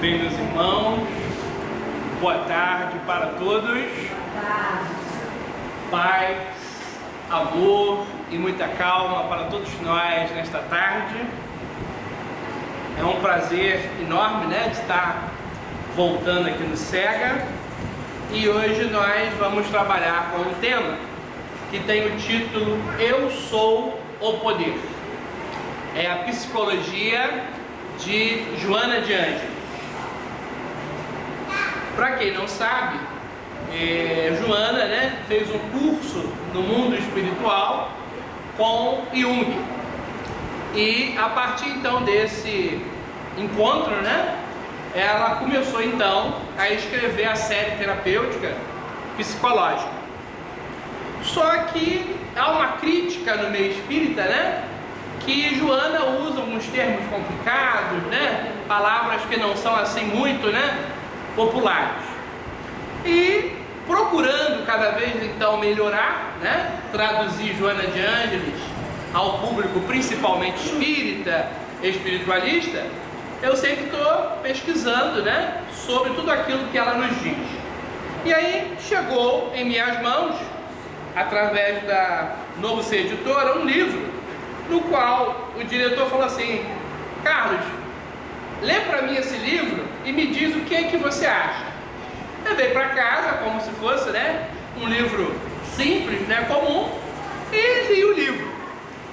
Bem, meus irmãos, boa tarde para todos. Paz, amor e muita calma para todos nós nesta tarde. É um prazer enorme, de estar voltando aqui no SEGA. E hoje nós vamos trabalhar com um tema que tem o título Eu Sou o Poder. É a psicologia de Joana de Ângeles. Para quem não sabe, Joana fez um curso no mundo espiritual com Jung. E a partir então desse encontro, ela começou então a escrever a série terapêutica psicológica. Só que há uma crítica no meio espírita, que Joana usa alguns termos complicados, palavras que não são assim muito, populares. E procurando cada vez então melhorar, traduzir Joana de Ângeles ao público principalmente espírita, espiritualista, eu sempre estou pesquisando, sobre tudo aquilo que ela nos diz. E aí chegou em minhas mãos, através da Novo Ser Editora, um livro no qual o diretor falou assim: Carlos, lê para mim esse livro e me diz o que é que você acha. Eu levei para casa como se fosse um livro simples, comum, e li o livro.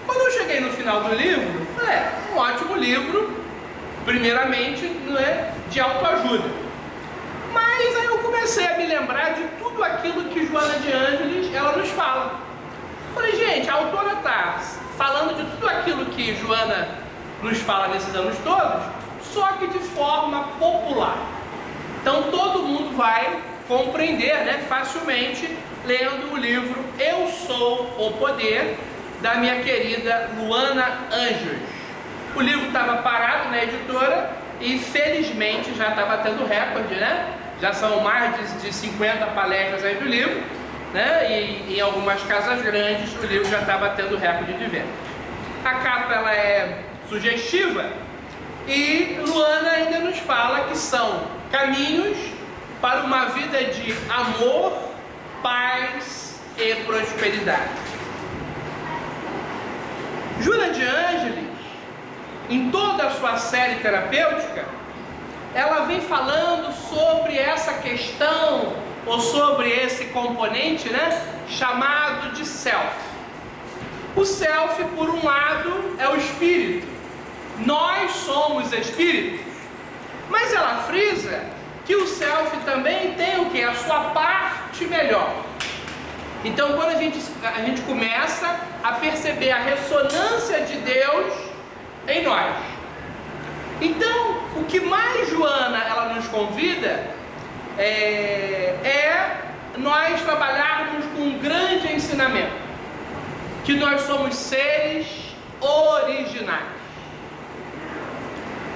Quando eu cheguei no final do livro, falei, um ótimo livro, primeiramente, de autoajuda. Mas aí eu comecei a me lembrar de tudo aquilo que Joana de Ângeles ela nos fala. Falei, gente, a autora está falando de tudo aquilo que Joana nos fala nesses anos todos, só que de forma popular. Então todo mundo vai compreender facilmente lendo o livro Eu Sou o Poder, da minha querida Luana Ângeles. O livro estava parado na editora e felizmente já está batendo recorde, Já são mais de 50 palestras aí do livro, e em algumas casas grandes o livro já está batendo recorde de vendas. A capa ela é sugestiva e Luana ainda nos fala que são caminhos para uma vida de amor, paz e prosperidade. Joana de Ângeles, em toda a sua série terapêutica, ela vem falando sobre essa questão ou sobre esse componente, chamado de self. O self, por um lado, é o espírito. Nós somos espíritos. Mas ela frisa que o self também tem o quê? A sua parte melhor. Então, quando a gente começa a perceber a ressonância de Deus em nós. Então, o que mais Joana ela nos convida é nós trabalharmos com um grande ensinamento, que nós somos seres originais.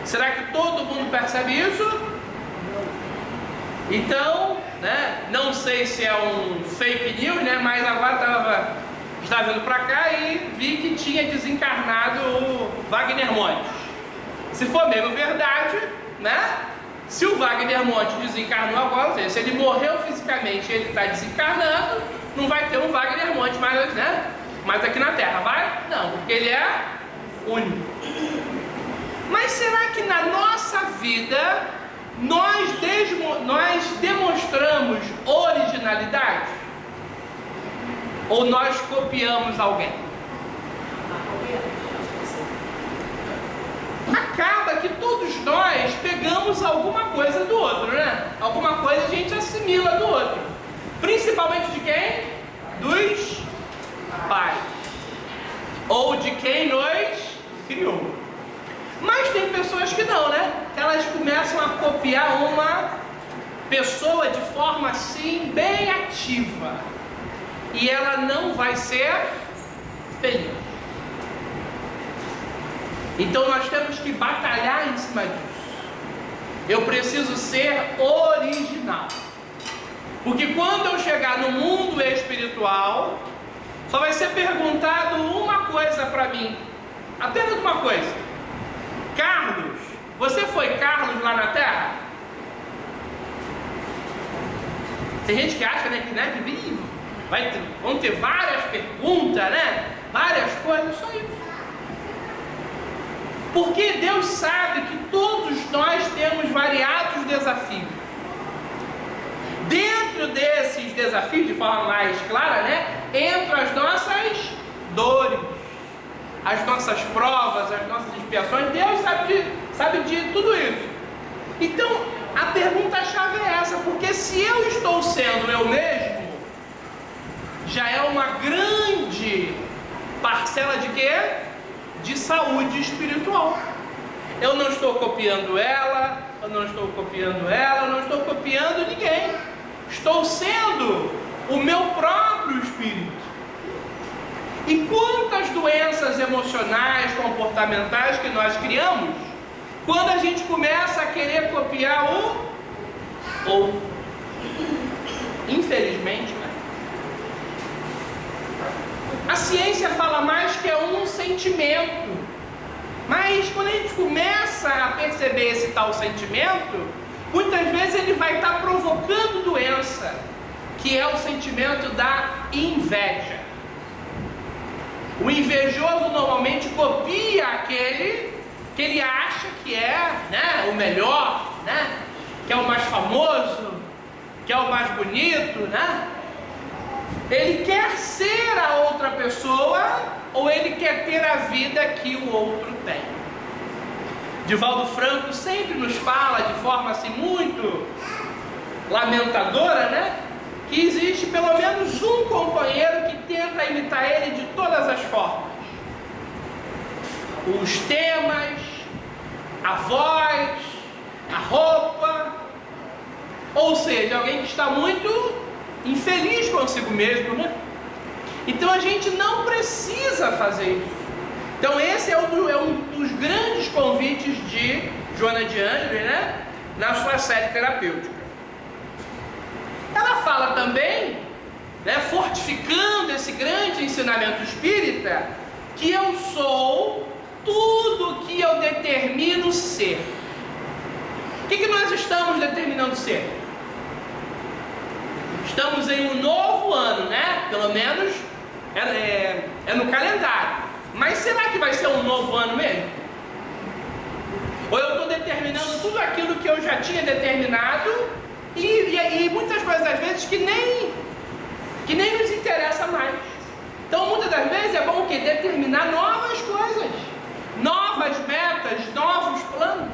Será que todo mundo percebe isso? Então, não sei se é um fake news, mas agora estava vindo para cá e vi que tinha desencarnado o Wagner Montes. Se for mesmo verdade, se o Wagner Montes desencarnou agora, ou seja, se ele morreu fisicamente e ele está desencarnando, não vai ter um Wagner Montes mais aqui na Terra, vai? Não, porque ele é único. Mas será que na nossa vida nós demonstramos originalidade? Ou nós copiamos alguém? Acaba que todos nós pegamos alguma coisa do outro, Alguma coisa a gente assimila do outro. Principalmente de quem? Dos pais. Ou de quem nos criou. Mas tem pessoas que não, que elas começam a copiar uma pessoa de forma assim, bem ativa. E ela não vai ser feliz. Então nós temos que batalhar em cima disso. Eu preciso ser original. Porque quando eu chegar no mundo espiritual, só vai ser perguntado uma coisa para mim. Apenas uma coisa. Carlos, você foi Carlos lá na Terra? Tem gente que acha, né, que vão ter várias perguntas, né? Várias coisas, só isso. Porque Deus sabe que todos nós temos variados desafios. Dentro desses desafios, de forma mais clara, né, entram as nossas dores, as nossas provas, as nossas expiações. Deus sabe de tudo isso. Então, a pergunta-chave é essa: porque se eu estou sendo eu mesmo, já é uma grande parcela de quê? De saúde espiritual. Eu não estou copiando ela, eu não estou copiando ela, eu não estou copiando ninguém. Estou sendo o meu próprio espírito. E quantas doenças emocionais, comportamentais que nós criamos quando a gente começa a querer copiar o outro. Infelizmente, né? A ciência fala mais que é um sentimento, mas quando a gente começa a perceber esse tal sentimento, muitas vezes ele vai estar provocando doença, que é o sentimento da inveja. O invejoso normalmente copia aquele que ele acha que é, né, o melhor, né, que é o mais famoso, que é o mais bonito, né? Ele quer ser a outra pessoa, ou ele quer ter a vida que o outro tem. Divaldo Franco sempre nos fala de forma assim muito lamentadora, né, que existe pelo menos um companheiro que tenta imitar ele de todas as formas. Os temas, a voz, a roupa, ou seja, alguém que está muito infeliz consigo mesmo, né? Então a gente não precisa fazer isso. Então esse é um dos grandes convites de Joana de Ângeles, né, na sua série terapêutica. Ela fala também, né, fortificando esse grande ensinamento espírita, que eu sou tudo que eu determino ser. O que nós estamos determinando ser? Estamos em um novo ano, né? Pelo menos é no calendário. Mas será que vai ser um novo ano mesmo? Ou eu estou determinando tudo aquilo que eu já tinha determinado e muitas coisas às vezes que nem nos interessa mais. Então muitas das vezes é bom o quê? Determinar novas coisas, novas metas, novos planos.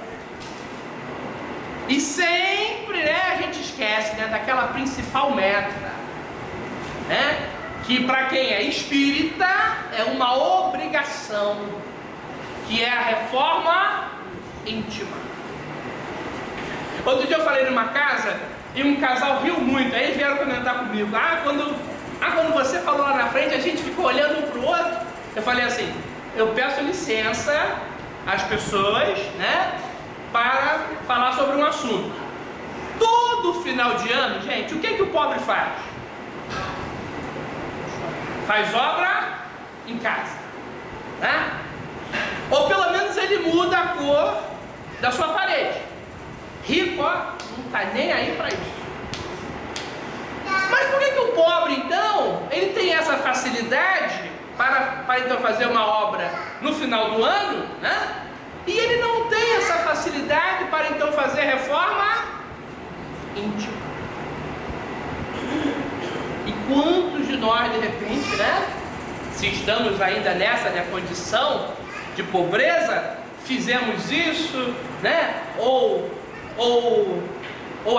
E sempre, né, a gente esquece, né, daquela principal meta, né, que para quem é espírita é uma obrigação, que é a reforma íntima. Outro dia eu falei numa casa e um casal riu muito, aí eles vieram comentar comigo: quando você falou lá na frente, a gente ficou olhando um para o outro. Eu falei assim: eu peço licença às pessoas, né, para falar sobre um assunto. Todo final de ano, gente, o que o pobre faz? Faz obra em casa, né? Ou pelo menos ele muda a cor da sua parede. Rico, ó, não está nem aí para isso. Mas por que o pobre, então, ele tem essa facilidade para então fazer uma obra no final do ano, né? E ele não tem essa facilidade para então fazer reforma íntima. E quantos de nós, de repente, né, se estamos ainda nessa, né, condição de pobreza, fizemos isso, né, ou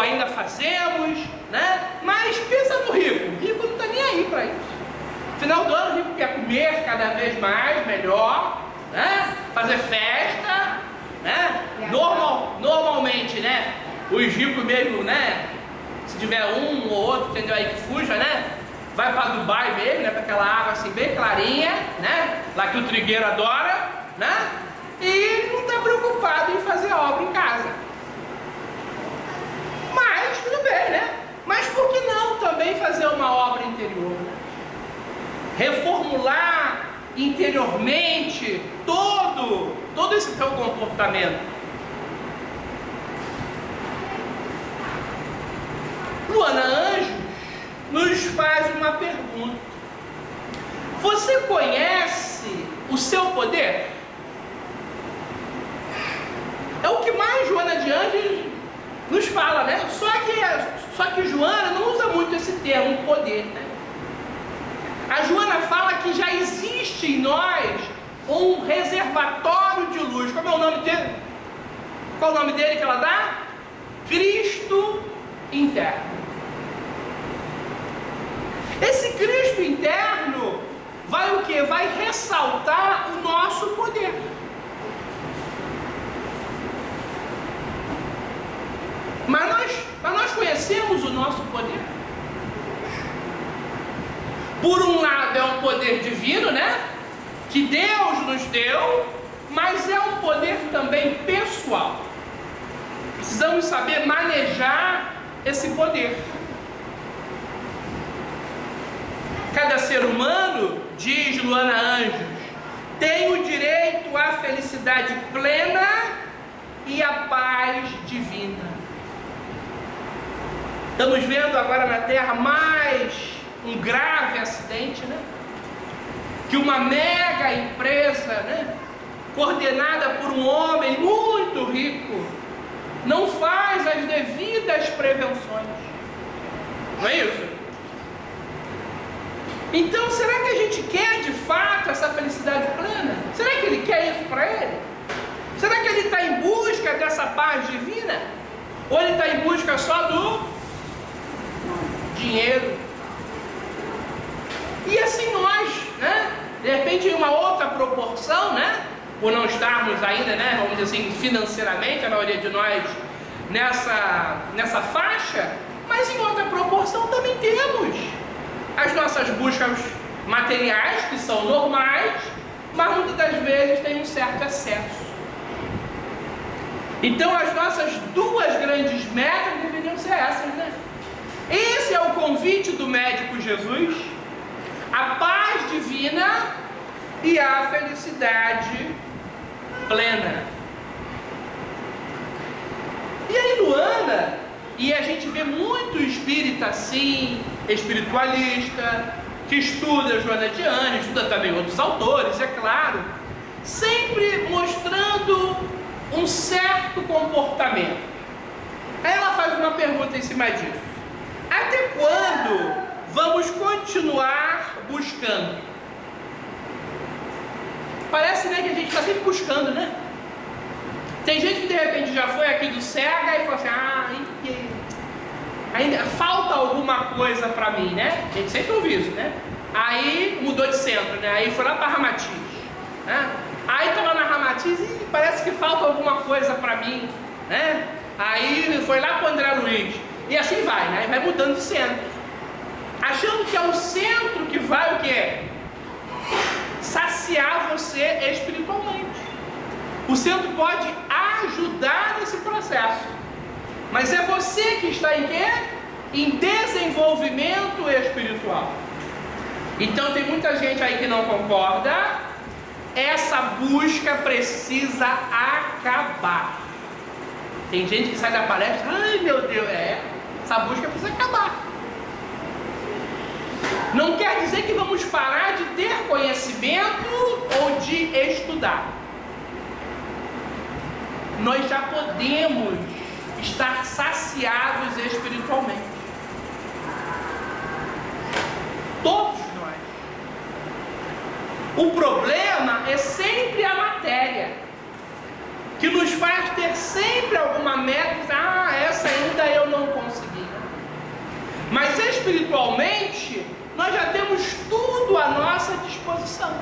ainda fazemos, né? Mas pensa no rico. O rico não está nem aí para isso. Final do ano o rico quer comer cada vez mais, melhor, né? Fazer festa, né? Normalmente, né, os ricos mesmo, né, se tiver um ou outro, entendeu, aí que fuja, né, vai para Dubai mesmo, né, para aquela água assim bem clarinha, né, lá que o trigueiro adora, né, e ele não está preocupado em fazer obra em casa. Mas tudo bem, né? Mas por que não também fazer uma obra interior, né? Reformular interiormente todo esse teu comportamento. Luana Anjos, nos faz uma pergunta: você conhece o seu poder? É o que mais Joana de Ângeles nos fala, né? Só que Joana não usa muito esse termo, poder, né? A Joana fala que já existe em nós um reservatório de luz. Como é o nome dele? Qual é o nome dele que ela dá? Cristo interno. Esse Cristo interno vai o quê? Vai ressaltar o nosso poder. Mas nós conhecemos o nosso poder. Por um lado é um poder divino, né? Que Deus nos deu, mas é um poder também pessoal. Precisamos saber manejar esse poder. Cada ser humano, diz Luana Anjos, tem o direito à felicidade plena e à paz divina. Estamos vendo agora na Terra mais um grave acidente, né? Que uma mega empresa, né, coordenada por um homem muito rico, não faz as devidas prevenções. Não é isso? Então, será que a gente quer de fato essa felicidade plena? Será que ele quer isso para ele? Será que ele está em busca dessa paz divina? Ou ele está em busca só do dinheiro? E assim nós, né? De repente em uma outra proporção, né? Por não estarmos ainda, né? Vamos dizer assim, financeiramente, a maioria de nós nessa faixa, mas em outra proporção também temos as nossas buscas materiais, que são normais, mas muitas das vezes tem um certo excesso. Então as nossas duas grandes metas deveriam ser essas, né? Esse é o convite do médico Jesus: a paz divina e a felicidade plena. E aí Luana, e a gente vê muito espírita assim, espiritualista, que estuda Joana de Ângeles, estuda também outros autores, é claro, sempre mostrando um certo comportamento. Aí ela faz uma pergunta em cima disso: até quando vamos continuar buscando? Parece, né, que a gente está sempre buscando, né? Tem gente que de repente já foi aqui do SEGA e falou assim: ainda falta alguma coisa para mim, né? A gente sempre ouviu isso, né? Aí mudou de centro, né? Aí foi lá para Ramatiz, né? Aí estava na Ramatiz e parece que falta alguma coisa para mim, né? Aí foi lá para o André Luiz. E assim vai, né? Vai mudando de centro, achando que é o centro que vai o quê? Saciar você espiritualmente. O centro pode ajudar nesse processo, mas é você que está em quê? Em desenvolvimento espiritual. Então tem muita gente aí que não concorda. Essa busca precisa acabar. Tem gente que sai da palestra: ai meu Deus, essa busca precisa acabar. Não quer dizer que vamos parar de ter conhecimento ou de estudar. Nós já podemos estar saciados espiritualmente. Todos nós. O problema é sempre a matéria, que nos faz ter sempre alguma meta. Essa ainda eu não consegui. Mas espiritualmente, nós já temos tudo à nossa disposição.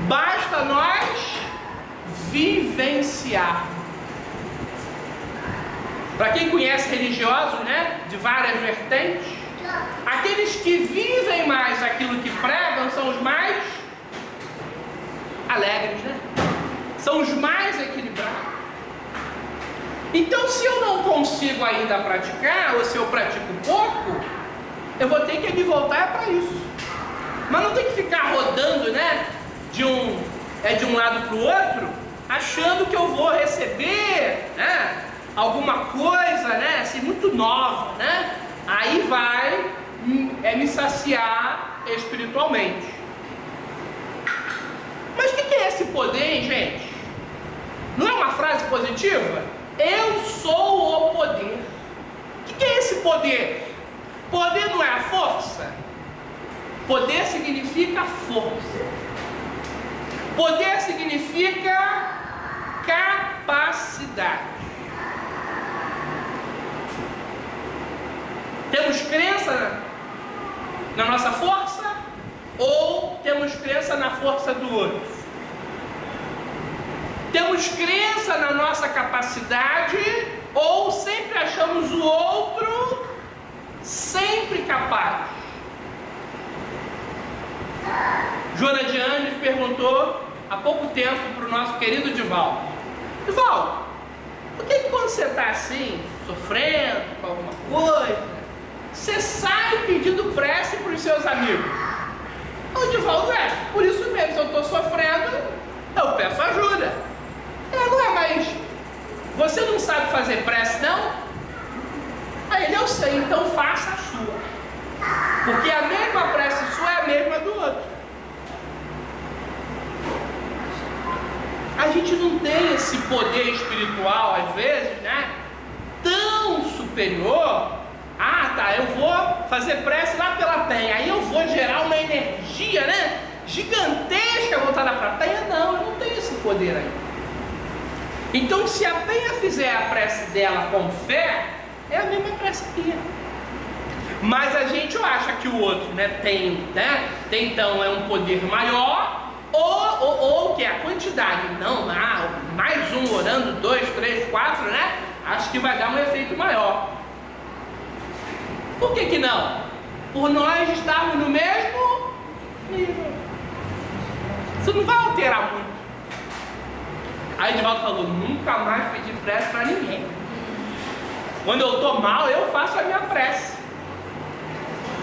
Basta nós vivenciar. Para quem conhece religiosos, né, de várias vertentes, aqueles que vivem mais aquilo que pregam são os mais alegres, né? São os mais equilibrados. Então, se eu não consigo ainda praticar, ou se eu pratico pouco, eu vou ter que me voltar para isso. Mas não tem que ficar rodando, né, de um lado para o outro, achando que eu vou receber, né, alguma coisa, né, assim, muito nova, né, aí vai me saciar espiritualmente. Mas o que é esse poder, hein, gente? Não é uma frase positiva? Eu sou o poder. O que é esse poder? Poder não é a força? Poder significa força. Poder significa capacidade. Temos crença na nossa força ou temos crença na força do outro? Temos crença na nossa capacidade ou sempre achamos o outro sempre capaz? Joana de Anjos perguntou há pouco tempo para o nosso querido Divaldo: Divaldo, por que quando você está assim, sofrendo com alguma coisa, você sai pedindo prece para os seus amigos? O Divaldo, por isso mesmo, se eu estou sofrendo, eu peço ajuda. Agora, mas você não sabe fazer prece, não? Aí ele: eu sei, então faça a sua. Porque a mesma prece sua é a mesma do outro. A gente não tem esse poder espiritual, às vezes, né? Tão superior. Ah, tá, eu vou fazer prece lá pela penha, aí eu vou gerar uma energia, né? Gigantesca voltada para a penha. Não, eu não tenho esse poder aí. Então, se a penha fizer a prece dela com fé, é a mesma prece minha. Mas a gente acha que o outro, né, tem então é um poder maior, ou que é a quantidade. Não, mais um orando, 2, 3, 4, né? Acho que vai dar um efeito maior. Por que não? Por nós estarmos no mesmo nível. Isso não vai alterar muito. Aí Edivaldo falou: nunca mais pedir prece para ninguém. Quando eu estou mal, eu faço a minha prece.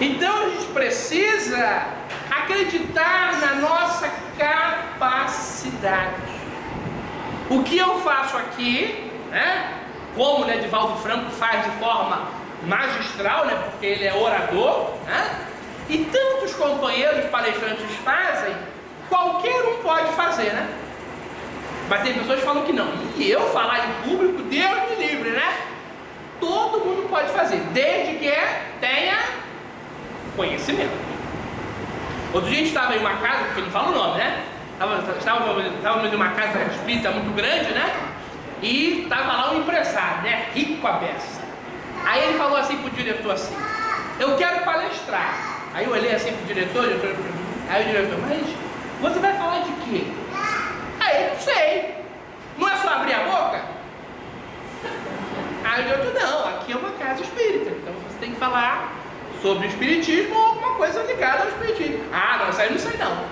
Então a gente precisa acreditar na nossa capacidade. O que eu faço aqui, né? Como o Edivaldo Franco faz de forma magistral, né? Porque ele é orador, né? E tantos companheiros palestrantes fazem, qualquer um pode fazer, né? Mas tem pessoas que falam que não. E eu falar em público, Deus me livre, né? Todo mundo pode fazer, desde que tenha conhecimento. Outro dia a gente estava em uma casa, porque não fala o nome, né? Estávamos em uma casa espírita muito grande, né? E estava lá um empresário, né? Rico a beça. Aí ele falou assim pro diretor assim: eu quero palestrar. Aí eu olhei assim pro diretor, aí o diretor: mas você vai falar de quê? Aí eu: não sei. Não é só abrir a boca? Aí o diretor: não, aqui é uma casa espírita, então você tem que falar sobre o espiritismo ou alguma coisa ligada ao espiritismo. Ah, não, isso aí eu não sei não.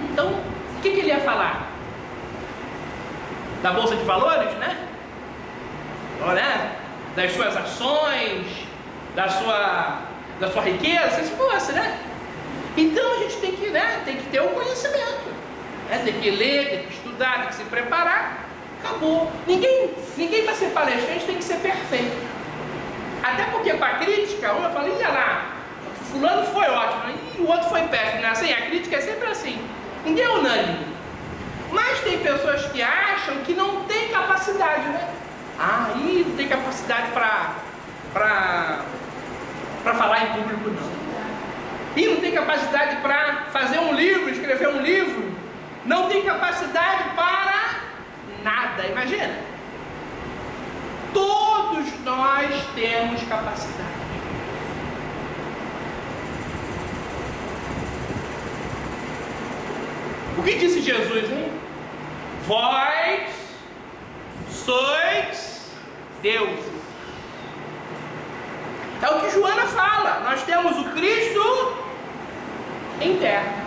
Então, o que ele ia falar? Da Bolsa de Valores, né? Das suas ações, da sua riqueza, se fosse, né? Então a gente tem que ter o conhecimento, né? Tem que ler, tem que estudar, tem que se preparar. Acabou. Ninguém para ser palestrante tem que ser perfeito. Até porque para a crítica, eu falei: ia lá, fulano foi ótimo, e o outro foi péssimo, né? Assim, a crítica é sempre assim. Ninguém é unânime. Mas tem pessoas que acham que não tem capacidade, né? Aí não tem capacidade para falar em público, não. E não tem capacidade para fazer um livro, escrever um livro. Não tem capacidade para nada, imagina. Todos nós temos capacidade. O que disse Jesus, hein? Vós sois deuses. É o que Joana fala. Nós temos o Cristo em terra.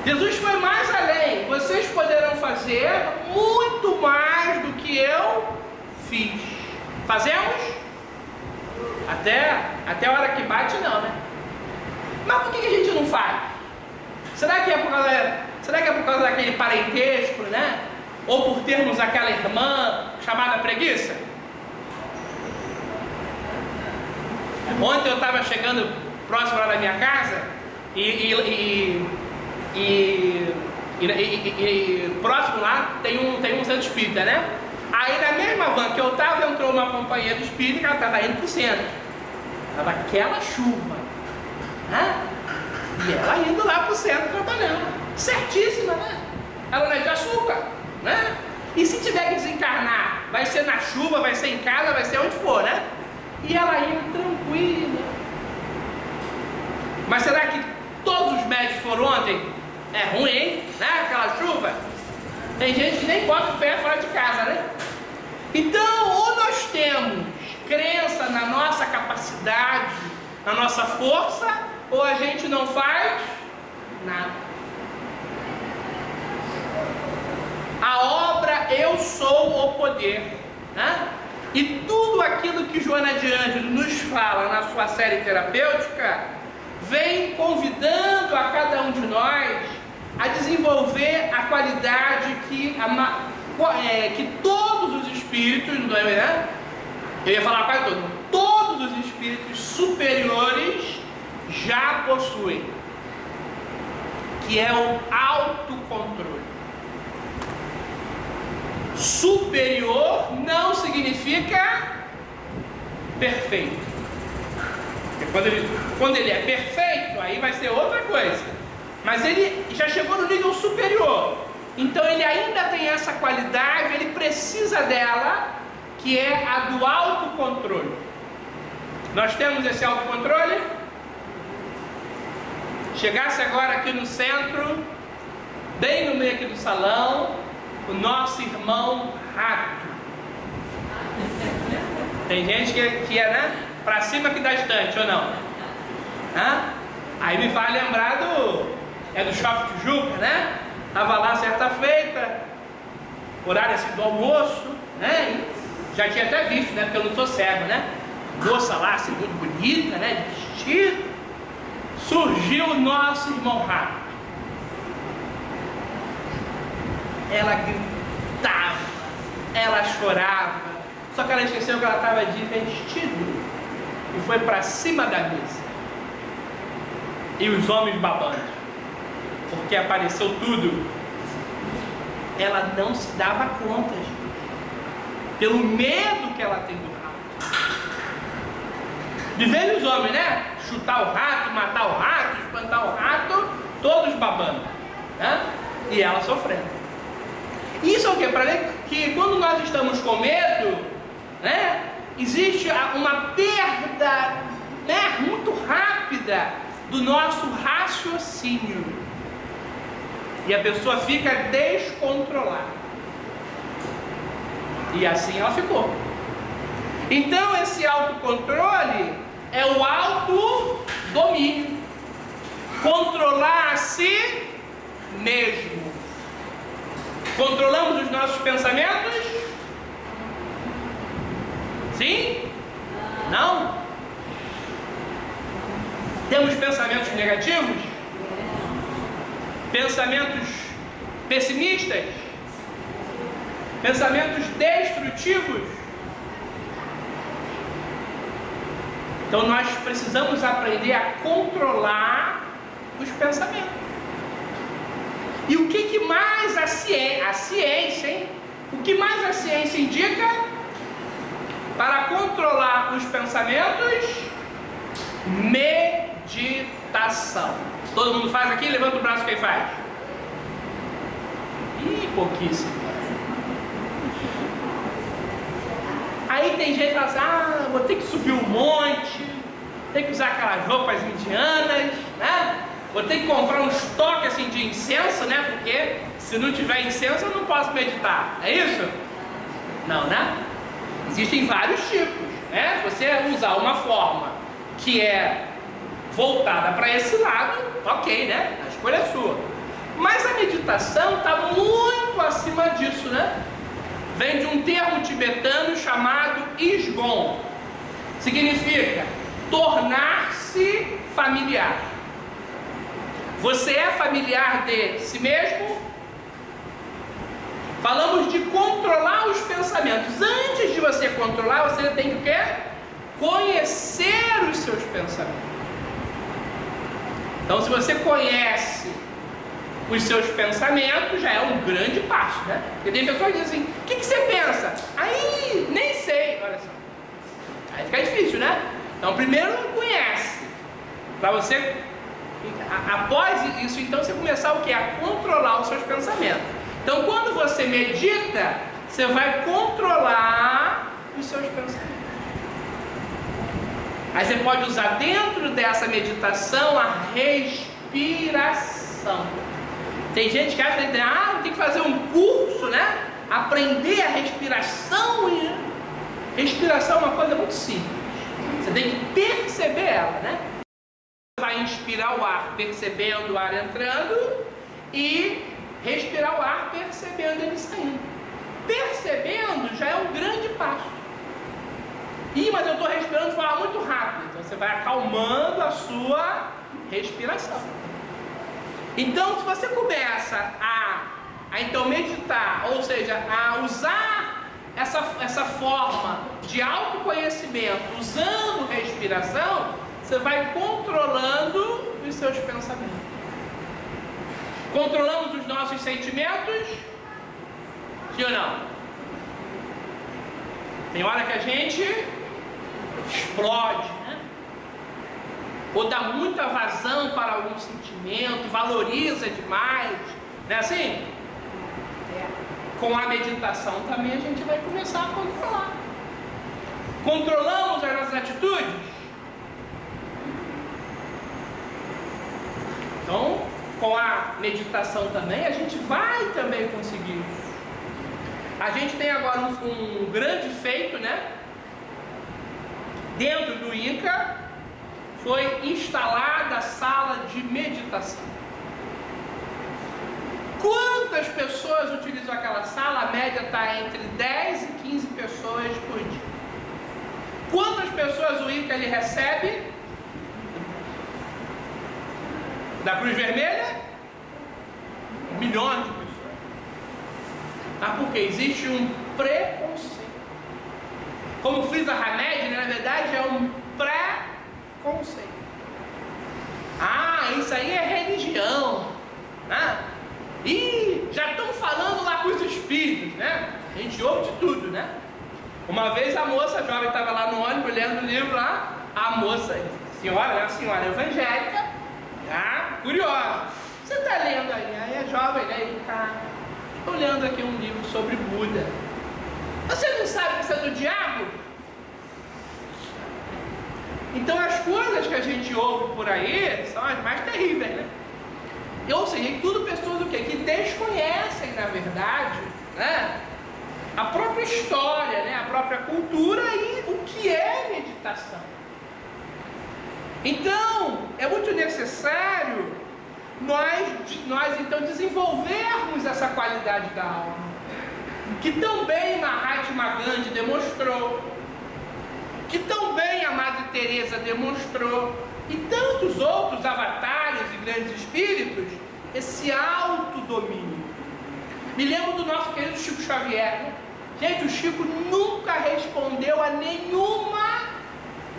Jesus foi mais além. Vocês poderão fazer muito mais do que eu fiz. Fazemos? Até a hora que bate, não, né? Mas por que a gente não faz? Será que é por causa daquele parentesco, né? Ou por termos aquela irmã chamada preguiça? Ontem eu estava chegando próximo lá da minha casa e próximo lá tem um centro espírita, né? Aí na mesma van que eu estava, entrou uma companheira espírita que ela estava indo para o centro. Estava aquela chuva, né? E ela indo lá para o centro trabalhando. Certíssima, né? Ela não é de açúcar, né? E se tiver que desencarnar, vai ser na chuva, vai ser em casa, vai ser onde for, né? E ela indo tranquila. Mas será que todos os médicos foram ontem? É ruim, hein? Né? Aquela chuva. Tem gente que nem bota o pé fora de casa, né? Então, ou nós temos crença na nossa capacidade, na nossa força, ou a gente não faz nada. A obra Eu Sou o Poder, né? E tudo aquilo que Joana de Ângelo nos fala na sua série terapêutica vem convidando a cada um de nós a desenvolver a qualidade que todos os espíritos, não é, né? Eu ia falar quase todos os espíritos superiores já possuem, que é o autocontrole. Superior não significa perfeito. Porque quando ele é perfeito, aí vai ser outra coisa. Mas ele já chegou no nível superior. Então ele ainda tem essa qualidade, ele precisa dela, que é a do autocontrole. Nós temos esse autocontrole? Chegasse agora aqui no centro, bem no meio aqui do salão, o nosso irmão rato. Tem gente que é, né? Pra cima que dá estante, ou não? Hã? Aí me vai lembrar do Shopping Tijuca, né? Tava lá certa feita, horário assim do almoço, né? E já tinha até visto, né? Porque eu não sou cego, né? Moça lá, assim, muito bonita, né? De vestido. Surgiu o nosso irmão rato. Ela gritava, ela chorava, só que ela esqueceu que ela estava de vestido e foi para cima da mesa. E os homens babando, porque apareceu tudo. Ela não se dava conta, gente, pelo medo que ela tem do rato. De ver os homens, né? Chutar o rato, matar o rato, espantar o rato, todos babando, né? E ela sofrendo. Isso é o que? Para ver que quando nós estamos com medo, né, existe uma perda, né, muito rápida do nosso raciocínio. E a pessoa fica descontrolada. E assim ela ficou. Então esse autocontrole é o autodomínio. Controlar a si mesmo. Controlamos os nossos pensamentos? Sim? Não? Temos pensamentos negativos? Pensamentos pessimistas? Pensamentos destrutivos? Então nós precisamos aprender a controlar os pensamentos. E o que mais a ciência, hein? O que mais a ciência indica para controlar os pensamentos? Meditação. Todo mundo faz aqui? Levanta o braço, quem faz? Ih, pouquíssimo. Aí tem gente que fala assim, vou ter que subir um monte, tem que usar aquelas roupas indianas, né? Vou ter que comprar um estoque assim de incenso, né? Porque se não tiver incenso eu não posso meditar. É isso? Não, né? Existem vários tipos, né? Você usar uma forma que é voltada para esse lado, ok, né? A escolha é sua. Mas a meditação está muito acima disso, né? Vem de um termo tibetano chamado Isgon. Significa tornar-se familiar. Você é familiar de si mesmo? Falamos de controlar os pensamentos. Antes de você controlar, você tem que o quê? conhecer os seus pensamentos. Então, se você conhece os seus pensamentos, já é um grande passo, né? Porque tem pessoas que dizem assim: o que você pensa? Aí, nem sei. Olha só, aí fica difícil, né? Então, primeiro conhece, para você, após isso, então, você começar o quê? A controlar os seus pensamentos. Então, quando você medita, você vai controlar os seus pensamentos. Aí você pode usar dentro dessa meditação a respiração. Tem gente que acha que tem que fazer um curso, né? Aprender a respiração. Respiração é uma coisa muito simples. Você tem que perceber ela, né? Você vai inspirar o ar percebendo o ar entrando e respirar o ar percebendo ele saindo. Percebendo já é um grande passo. Mas eu estou respirando de forma muito rápida. Então você vai acalmando a sua respiração. Então, se você começa a então meditar, ou seja, a usar essa forma de autoconhecimento, usando respiração, você vai controlando os seus pensamentos. Controlamos os nossos sentimentos? Sim ou não? Tem hora que a gente explode, né? Ou dá muita vazão para algum sentimento, valoriza demais, não é assim? Com a meditação também a gente vai começar a controlar. Controlamos as nossas atitudes? Então, com a meditação também, a gente vai também conseguir isso. A gente tem agora um grande feito, né? Dentro do INCA foi instalada a sala de meditação. Quantas pessoas utilizam aquela sala? A média está entre 10 e 15 pessoas por dia. Quantas pessoas o INCA ele recebe? Da Cruz Vermelha? Milhões de pessoas. Porque existe um preconceito. Como frisa Hamed, na verdade é um pré-conceito. Isso aí é religião, né? Já estão falando lá com os espíritos, né? A gente ouve de tudo, né? Uma vez a moça jovem estava lá no ônibus lendo o livro lá, a moça, senhora evangélica, curiosa. Você está lendo aí? Aí a jovem, né? Estou lendo aqui um livro sobre Buda. Você não sabe que isso é do diabo? Então as coisas que a gente ouve por aí são as mais terríveis, né? Ou seja, tudo pessoas o quê? Que desconhecem, na verdade, né? A própria história, né? A própria cultura e o que é meditação. Então, é muito necessário nós então desenvolvermos essa qualidade da alma, que também Mahatma Gandhi demonstrou, que também a Madre Teresa demonstrou, e tantos outros avatares e grandes espíritos, esse autodomínio. Me lembro do nosso querido Chico Xavier, né? Gente, o Chico nunca respondeu a nenhuma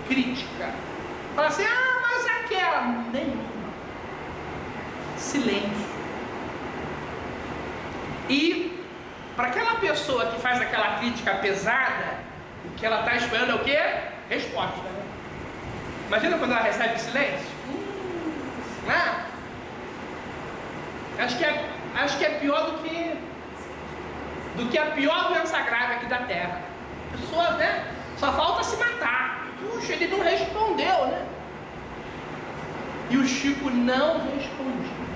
crítica. Fala assim, mas aquela, nenhuma. Silêncio. E para aquela pessoa que faz aquela crítica pesada, o que ela está esperando é o quê? Resposta, né? Imagina quando ela recebe silêncio. Né? Acho que é pior do que a pior doença grave aqui da Terra. A pessoa, né? Só falta se matar. Puxa, ele não respondeu, né? E o Chico não respondia.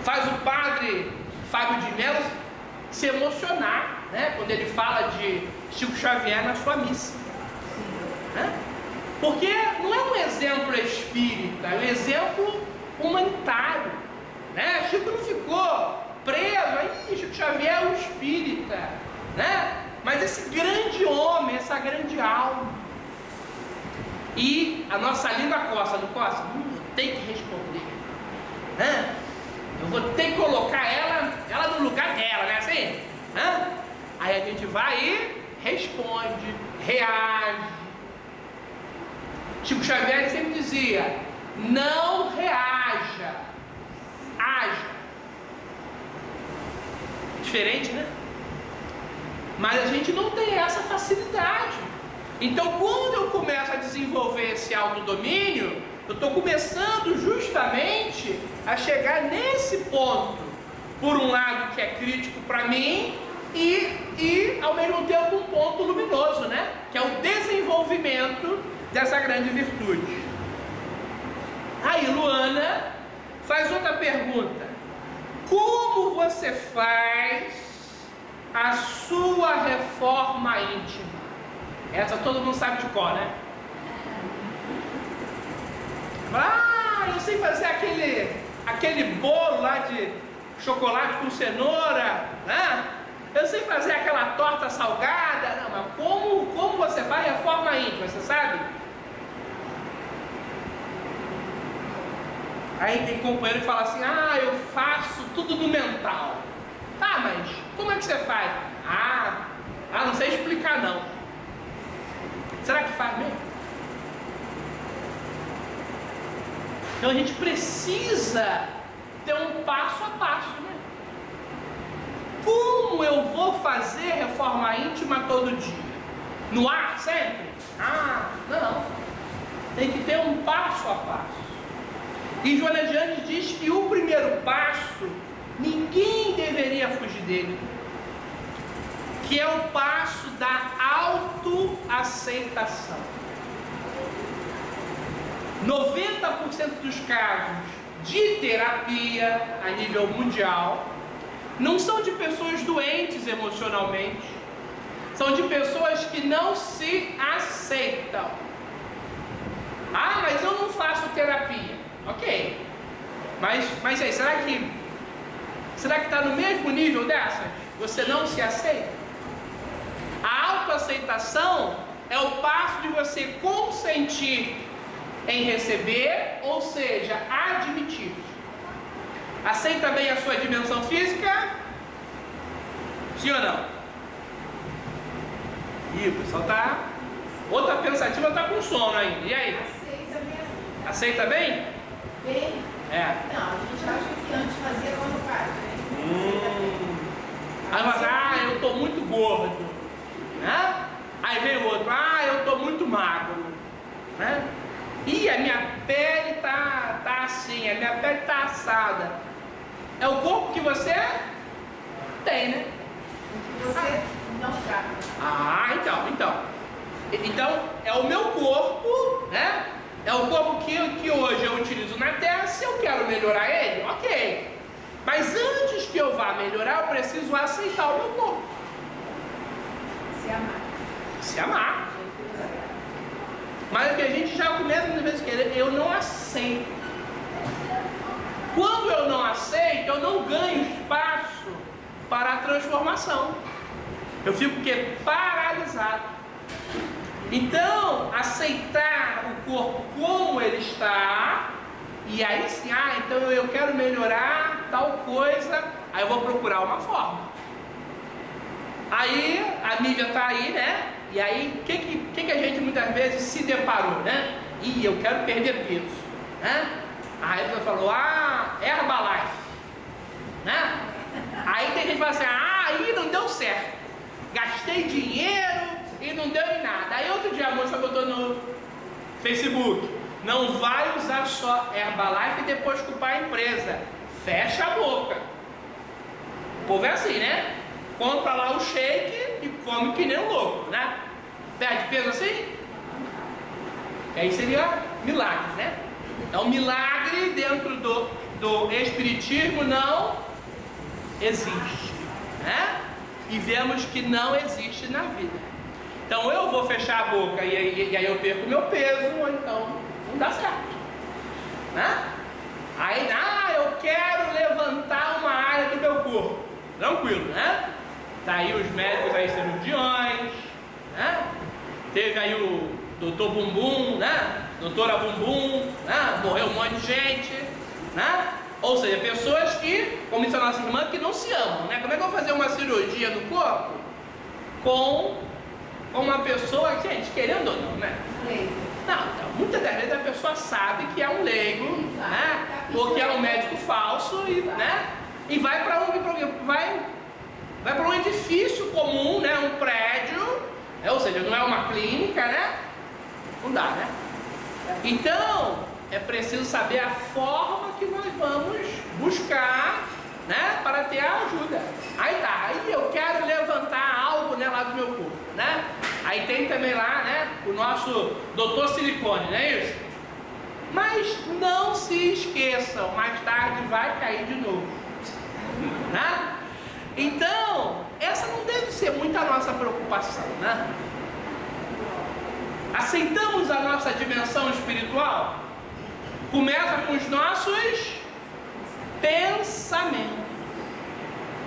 Faz o padre Fábio de Mello se emocionar, né? Quando ele fala de Chico Xavier na sua missa, né? Porque não é um exemplo espírita, é um exemplo humanitário, né? Chico não ficou preso, aí Chico Xavier é um espírita, né? Mas esse grande homem, essa grande alma. E a nossa língua coça, não coça? Tem que responder, né? Eu vou ter que colocar ela no lugar dela, né? Assim? Aí a gente vai e responde. reage. Chico Xavier sempre dizia: não reaja, haja. Diferente, né? Mas a gente não tem essa facilidade. Então, quando eu começo a desenvolver esse autodomínio, eu estou começando justamente a chegar nesse ponto, por um lado que é crítico para mim, e ao mesmo tempo um ponto luminoso, né? Que é o desenvolvimento dessa grande virtude. Aí Luana faz outra pergunta: como você faz a sua reforma íntima? Essa todo mundo sabe de cor, né? Eu sei fazer aquele bolo lá de chocolate com cenoura, né? Eu sei fazer aquela torta salgada. Não, mas como você faz a reforma íntima, você sabe? Aí tem companheiro que fala assim: eu faço tudo no mental. Tá, mas como é que você faz? Não sei explicar não. Será que faz mesmo? Então a gente precisa ter um passo a passo, né? Como eu vou fazer reforma íntima todo dia? No ar sempre? Não. Tem que ter um passo a passo. E Joana de Ângeles diz que o primeiro passo, ninguém deveria fugir dele, que é o passo da autoaceitação. 90% dos casos de terapia a nível mundial não são de pessoas doentes emocionalmente, são de pessoas que não se aceitam. Mas eu não faço terapia. Ok, mas aí, será que está no mesmo nível dessas? Você não se aceita? A autoaceitação é o passo de você consentir em receber, ou seja, admitir. Aceita bem a sua dimensão física? Sim ou não? Ih, o pessoal tá... Outra pensativa está com sono ainda. E aí? Aceita bem. Aceita bem? Bem? É. Não, a gente acha que antes fazia quando faz, né? Aí fala, eu tô muito gordo, né? Aí vem o outro, eu tô muito magro, né? E a minha pele tá assim, a minha pele tá assada. É o corpo que você tem, né? Que você não trata. Então é o meu corpo, né? É o corpo que hoje eu utilizo na Terra. Se eu quero melhorar ele, ok. Mas antes que eu vá melhorar, eu preciso aceitar o meu corpo. Se amar. Se amar. Mas é que a gente já começa muitas vezes querer, eu não aceito. Quando eu não aceito, eu não ganho espaço para a transformação. Eu fico paralisado. Então, aceitar o corpo como ele está, e aí sim, então eu quero melhorar tal coisa, aí eu vou procurar uma forma. Aí a mídia está aí, né? E aí, o que a gente muitas vezes se deparou, né? Eu quero perder peso, né? Aí a pessoa falou, Herbalife, né? Aí tem gente que fala assim, aí não deu certo, gastei dinheiro e não deu em nada. Aí outro dia a moça botou no Facebook, não vai usar só Herbalife e depois culpar a empresa, fecha a boca. O povo é assim, né? Compra lá o shake e come que nem um louco, né? Perde peso assim? Aí seria milagre, né? Então milagre dentro do espiritismo não existe, né? E vemos que não existe na vida. Então eu vou fechar a boca e aí eu perco meu peso, ou então não dá certo, né? Aí, eu quero levantar uma área do meu corpo, tranquilo, né? Tá aí os médicos aí, cirurgiões, né? Teve aí o doutor Bumbum, né? Doutora Bumbum, né? Morreu um monte de gente, né? Ou seja, pessoas que, como disse a nossa irmã, que não se amam, né? Como é que eu vou fazer uma cirurgia no corpo com com uma pessoa, gente, querendo ou não, né? Leigo. Não, então, muitas das vezes a pessoa sabe que é um leigo, né? Ou que é um médico falso, e, né? E vai para um edifício comum, né? Um prédio, né? Ou seja, não é uma clínica, né? Não dá, né? Então, é preciso saber a forma que nós vamos buscar, né? Para ter a ajuda. Aí tá, aí eu quero levantar algo, né, lá do meu corpo, né? Aí tem também lá, né, o nosso doutor silicone, não é isso? Mas não se esqueçam, mais tarde vai cair de novo, né? Então, essa não deve ser muito a nossa preocupação, né? Aceitamos a nossa dimensão espiritual? Começa com os nossos pensamentos.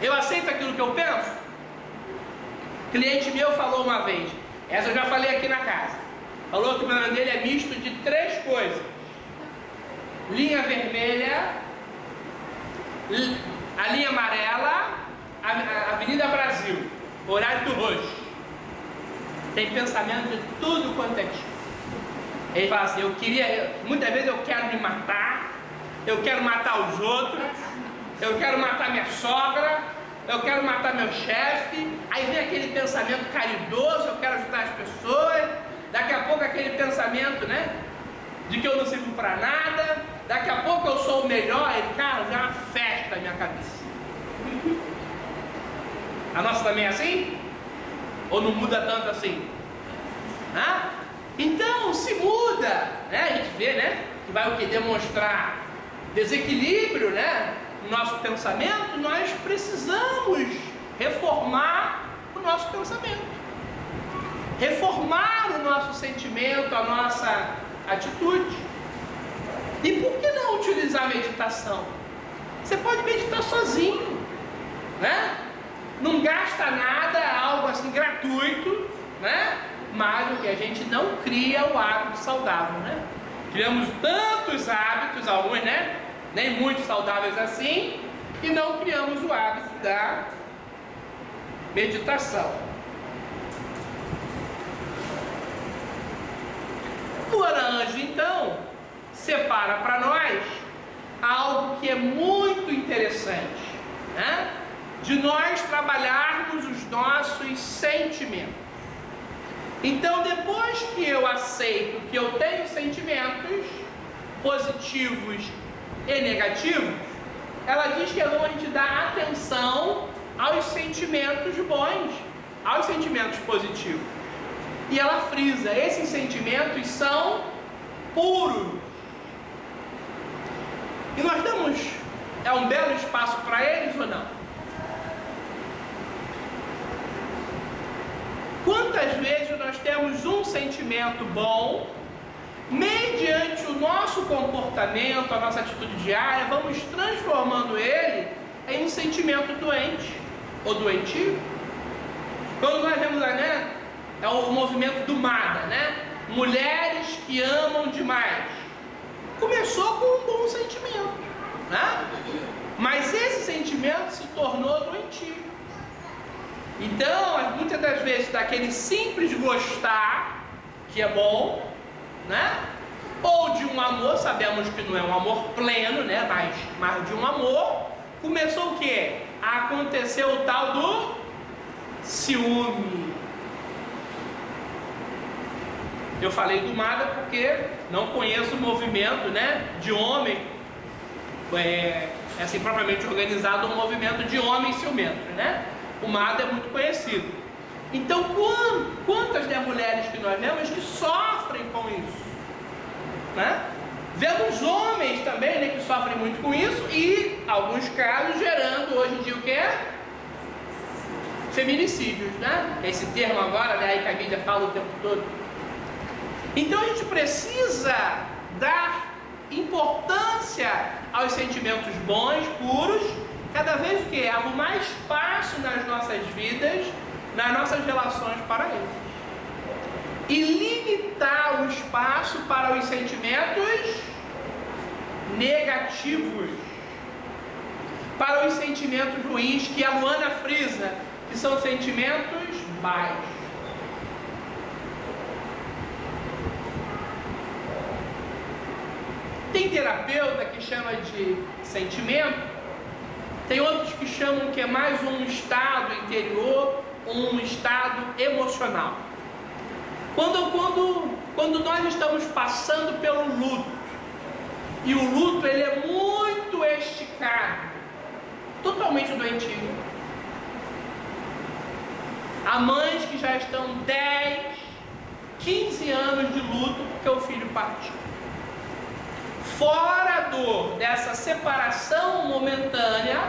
Eu aceito aquilo que eu penso? Cliente meu falou uma vez, essa eu já falei aqui na casa, falou que o problema dele é misto de 3 coisas: linha vermelha, a linha amarela, a Avenida Brasil, horário do roxo. Tem pensamento de tudo quanto é tipo. Ele fala assim, muitas vezes eu quero me matar, eu quero matar os outros, eu quero matar minha sogra, eu quero matar meu chefe. Aí vem aquele pensamento caridoso, eu quero ajudar as pessoas. Daqui a pouco aquele pensamento, né, de que eu não sirvo para nada. Daqui a pouco eu sou o melhor. Ele, cara, já é uma festa na minha cabeça. A nossa também é assim? Ou não muda tanto assim? Hã? Então, se muda, né? A gente vê, né, que vai o que? Demonstrar desequilíbrio, né, no nosso pensamento. Nós precisamos reformar o nosso pensamento, reformar o nosso sentimento, a nossa atitude. E por que não utilizar a meditação? Você pode meditar sozinho, né? Não gasta nada, é algo assim gratuito, né? Mas o que a gente não cria o hábito saudável, né? Criamos tantos hábitos, alguns, né, nem muito saudáveis assim, e não criamos o hábito da meditação. O Aranjo, então, separa para nós algo que é muito interessante, né? De nós trabalharmos os nossos sentimentos. Então, depois que eu aceito que eu tenho sentimentos positivos e negativos, ela diz que é bom a gente dar atenção aos sentimentos bons, aos sentimentos positivos. E ela frisa, esses sentimentos são puros. E nós damos um belo espaço para eles ou não? Quantas vezes nós temos um sentimento bom, mediante o nosso comportamento, a nossa atitude diária, vamos transformando ele em um sentimento doente ou doentio? Quando nós vemos, né, é o movimento do MADA, né? Mulheres que amam demais. Começou com um bom sentimento, né? Mas esse sentimento se tornou doentio. Então, muitas das vezes, daquele simples gostar, que é bom, né? Ou de um amor, sabemos que não é um amor pleno, né? Mas de um amor, começou o quê? A acontecer o tal do ciúme. Eu falei do MADA porque não conheço o movimento, né, de homem, assim, propriamente organizado, um movimento de homens ciumentos, né? O MADA é muito conhecido. Então, quantas, né, mulheres que nós vemos que sofrem com isso, né? Vemos homens também, né, que sofrem muito com isso e, alguns casos, gerando hoje em dia o que é? Feminicídios, né? Esse termo agora, né, aí que a mídia fala o tempo todo. Então, a gente precisa dar importância aos sentimentos bons, puros, cada vez que arrumar espaço nas nossas vidas, nas nossas relações para eles. E limitar o espaço para os sentimentos negativos, para os sentimentos ruins, que a Luana frisa, que são sentimentos baixos. Tem terapeuta que chama de sentimento, tem outros que chamam que é mais um estado interior, um estado emocional. Quando nós estamos passando pelo luto, e o luto ele é muito esticado, totalmente doentio. Há mães que já estão 10, 15 anos de luto porque o filho partiu. Fora a dor dessa separação momentânea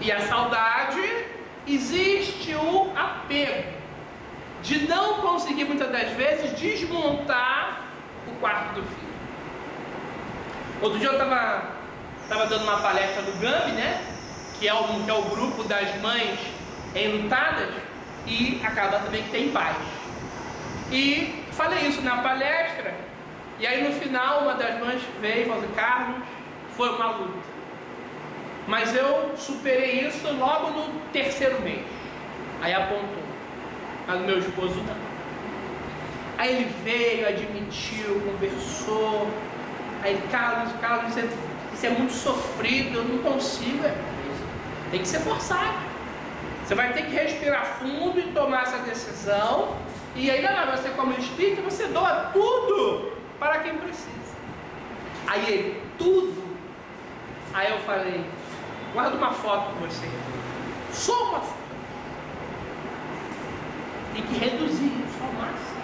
e a saudade, existe o apego de não conseguir muitas das vezes desmontar o quarto do filho. Outro dia eu estava dando uma palestra do GAMB, né? Que é o grupo das mães enlutadas, e acaba também que tem pais. E falei isso na palestra, e aí no final uma das mães veio e falou assim: Carlos, foi uma luta, mas eu superei isso logo no 3º mês. Aí apontou, mas o meu esposo não. Aí ele veio, admitiu, conversou. Aí, Carlos, isso é muito sofrido, eu não consigo. Tem que ser forçado. Você vai ter que respirar fundo e tomar essa decisão. E aí, você como espírita, você doa tudo para quem precisa. Aí ele, tudo. Aí eu falei: guarda uma foto com você. Só uma foto. Tem que reduzir isso ao máximo.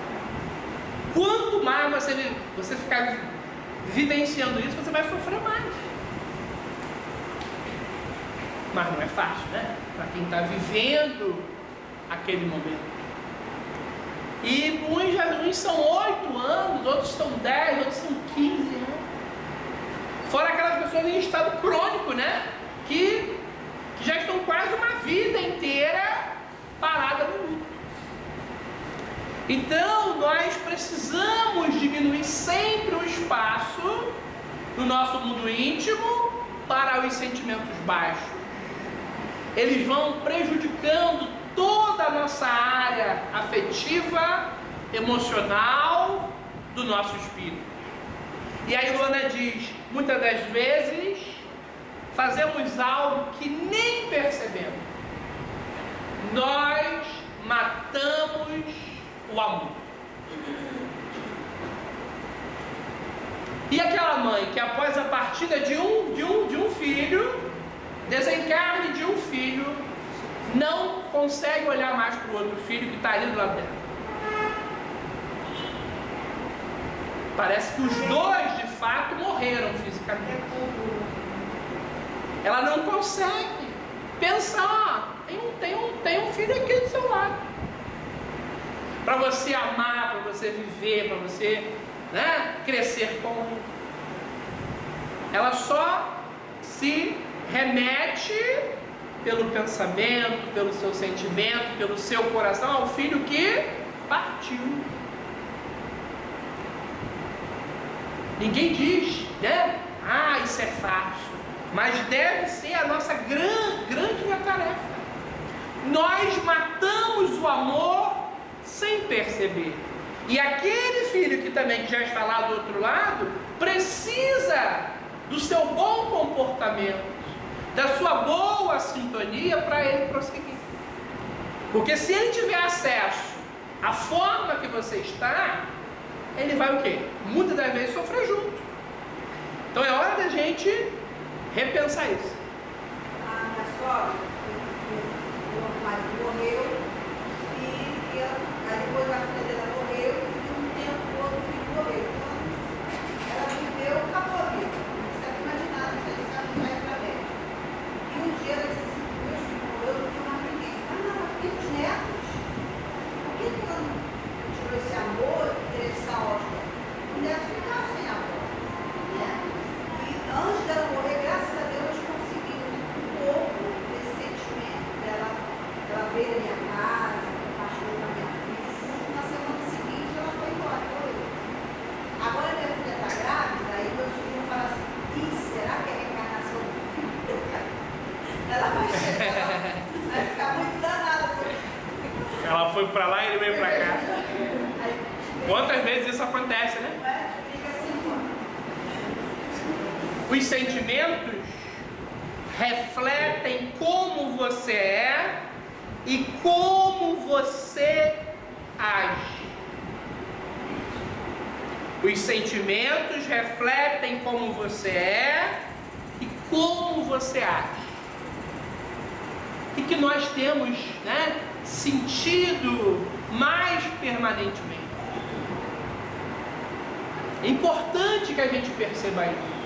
Quanto mais você ficar vivenciando isso, você vai sofrer mais. Mas não é fácil, né? Para quem está vivendo aquele momento. E uns são 8 anos, outros são 10, outros são 15 anos. Fora aquelas pessoas em estado crônico, né? Que já estão quase uma vida inteira parada no luto. Então, nós precisamos diminuir sempre o espaço no nosso mundo íntimo para os sentimentos baixos. Eles vão prejudicando toda a nossa área afetiva, emocional do nosso espírito. E aí Luana diz: muitas das vezes fazemos algo que nem percebemos. Nós matamos o amor. E aquela mãe que após a partida de um filho, desencarne de um filho, não consegue olhar mais para o outro filho que está ali do lado dela. Parece que os dois de fato morreram fisicamente. Ela não consegue pensar: tem um filho aqui do seu lado. Para você amar, para você viver, para você, né, crescer com ele. Ela só se remete pelo pensamento, pelo seu sentimento, pelo seu coração ao filho que partiu. Ninguém diz, né? Isso é fácil. Mas deve ser a nossa grande tarefa. Nós matamos o amor sem perceber. E aquele filho que já está lá do outro lado, precisa do seu bom comportamento, da sua boa sintonia para ele prosseguir. Porque se ele tiver acesso à forma que você está, ele vai o quê? Muitas das vezes sofrer junto. Então é hora da gente repensar isso. A minha sogra, o marido morreu, e aí depois a filha dela morreu, e um tempo o outro filho morreu. Então ela viveu, acabou a vida. Não sabe imaginar, não sabe sair para ver. E um dia ela disse assim: meu filho morreu, eu tenho uma filha. E os netos? Por que ela não tirou esse amor e teve essa hóstia? Os netos ficaram sem avó. Né? E antes dela morrer, graças a Deus, conseguimos um pouco desse sentimento dela. Ela veio da minha casa, compartilhou com a minha filha. Na semana seguinte, ela foi embora. Agora minha filha está grávida, aí meu filho fala assim: será que é a reencarnação do filho? Ela vai chegar, vai ficar muito danada. Ela foi para lá e ele veio para cá. Quantas vezes isso acontece, né? Fica assim, Os sentimentos refletem como você é e como você age. Os sentimentos refletem como você é e como você age. E que nós temos, né, sentido mais permanentemente. É importante que a gente perceba isso.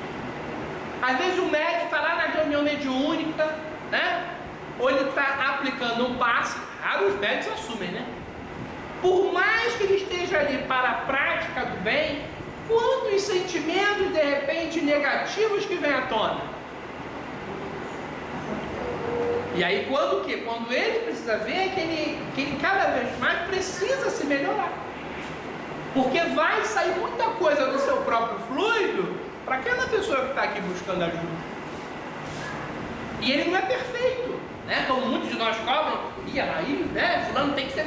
Às vezes o médico está lá na reunião mediúnica, né? Ou ele está aplicando um passe, os médicos assumem, né? Por mais que ele esteja ali para a prática do bem, quantos sentimentos de repente negativos que vêm à tona? E aí quando ele precisa ver que ele cada vez mais precisa se melhorar. Porque vai sair muita coisa do seu próprio fluido para aquela pessoa que está aqui buscando ajuda. E ele não é perfeito, né? Como muitos de nós cobram, e aí, né? Fulano tem que ser.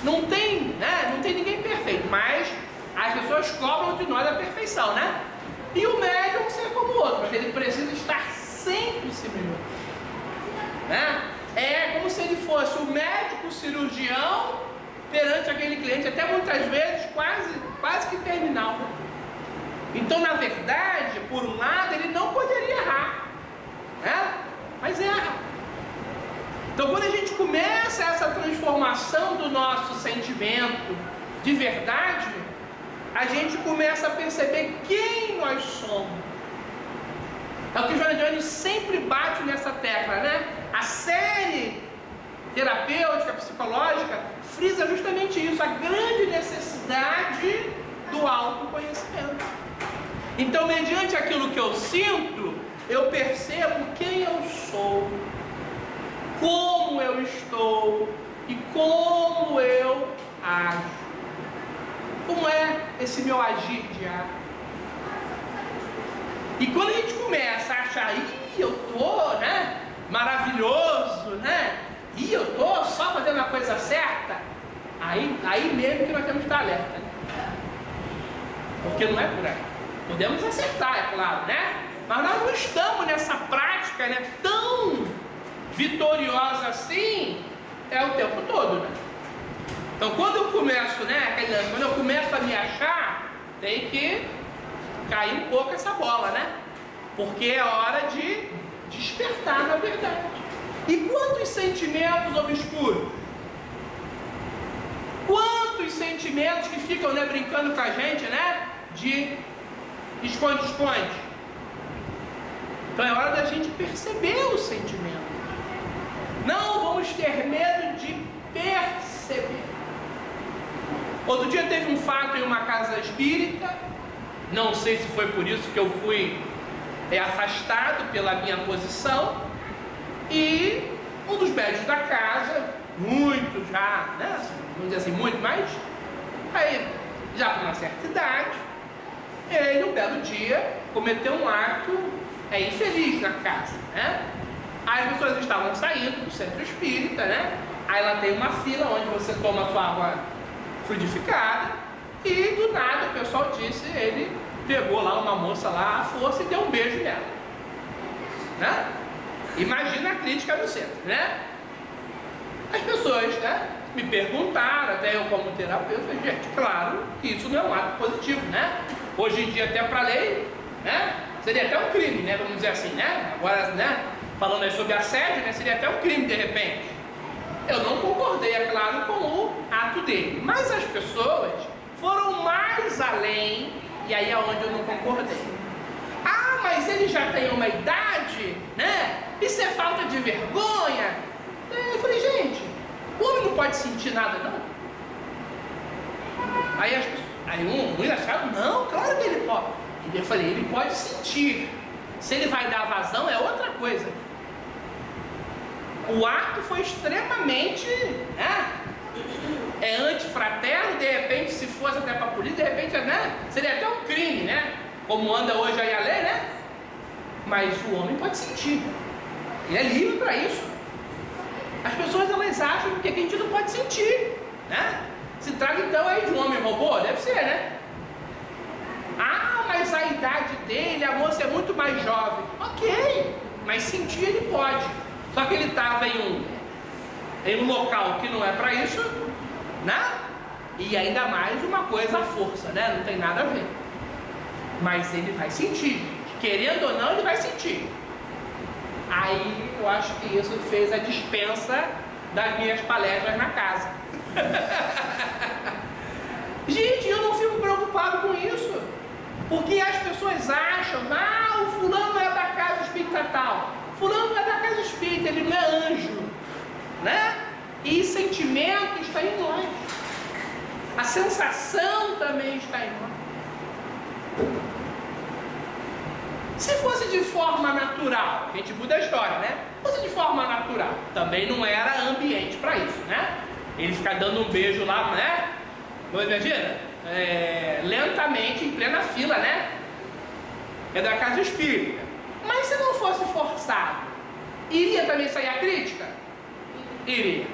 Não tem, né? Não tem ninguém perfeito, mas as pessoas cobram de nós a perfeição, né? E o médium é um ser como o outro, mas ele precisa estar sempre se melhorando, né? É como se ele fosse o médico cirurgião perante aquele cliente, até muitas vezes quase que terminal, né? Então, na verdade, por um lado, ele não poderia errar, né? Mas erra. Então, quando a gente começa essa transformação do nosso sentimento de verdade, a gente começa a perceber quem nós somos. É o que Joana de Ângeles sempre bate nessa tecla, né? A série terapêutica, psicológica, frisa justamente isso, a grande necessidade do autoconhecimento. Então, mediante aquilo que eu sinto, eu percebo quem eu sou, como eu estou e como eu ajo. Como é esse meu agir diário? E quando a gente começa a achar, eu tô, né, maravilhoso, né? Eu tô só fazendo a coisa certa, aí mesmo que nós temos que estar alerta, né? Porque não é por aí. Podemos acertar, é claro, né? Mas nós não estamos nessa prática, né, tão vitoriosa assim, o tempo todo, né? Então, quando eu começo, né, quando eu começo a me achar, tem que cair um pouco essa bola, né? Porque é hora de despertar na verdade. E quantos sentimentos obscuros? Quantos sentimentos que ficam, né, brincando com a gente, né? De esconde-esconde. Então é hora da gente perceber o sentimento. Não vamos ter medo de perceber. Outro dia teve um fato em uma casa espírita. Não sei se foi por isso que eu fui afastado pela minha posição. E um dos médios da casa, muito já, né? Vamos dizer assim, muito, mas aí já com uma certa idade, ele um belo dia cometeu um ato infeliz na casa, né? Aí as pessoas estavam saindo do centro espírita, né? Aí lá tem uma fila onde você toma a sua água fluidificada e do nada o pessoal disse, ele pegou lá uma moça lá à força e deu um beijo nela, né? Imagina a crítica no centro, né? As pessoas, né, me perguntaram, até eu como terapeuta, gente, claro que isso não é um ato positivo, né? Hoje em dia até para a lei, né, seria até um crime, né, vamos dizer assim, né? Agora, né, falando aí sobre assédio, né, seria até um crime de repente. Eu não concordei, é claro, com o ato dele, mas as pessoas foram mais além, e aí é onde eu não concordei. Ah, mas ele já tem uma idade, né? Isso é falta de vergonha. Eu falei, gente, o homem não pode sentir nada, não. Aí um achava, não, claro que ele pode. E eu falei, ele pode sentir. Se ele vai dar vazão é outra coisa. O ato foi extremamente, né, antifraterno, de repente, se fosse até para a polícia, de repente, né, seria até um crime, né? Como anda hoje aí a lei, né? Mas o homem pode sentir. Ele é livre para isso. As pessoas, elas acham que a gente não pode sentir, né? Se trata então aí de um homem robô? Deve ser, né? Ah, mas mas a idade dele, a moça é muito mais jovem. Ok, mas sentir ele pode. Só que ele estava em um local que não é para isso, né? E ainda mais uma coisa à força, né? Não tem nada a ver. Mas ele vai sentir, querendo ou não, ele vai sentir. Aí eu acho que isso fez a dispensa das minhas palestras na casa. Gente, eu não fico preocupado com isso, porque as pessoas acham, o fulano é da casa espírita tal, fulano é da casa espírita, ele não é anjo, né? E sentimento está em nós, a sensação também está em nós. Se fosse de forma natural, a gente muda a história, né? Se fosse de forma natural, também não era ambiente para isso, né? Ele ficar dando um beijo lá, né? Imagina, lentamente, em plena fila, né? É da casa espírita. Mas se não fosse forçado, iria também sair a crítica? Iria.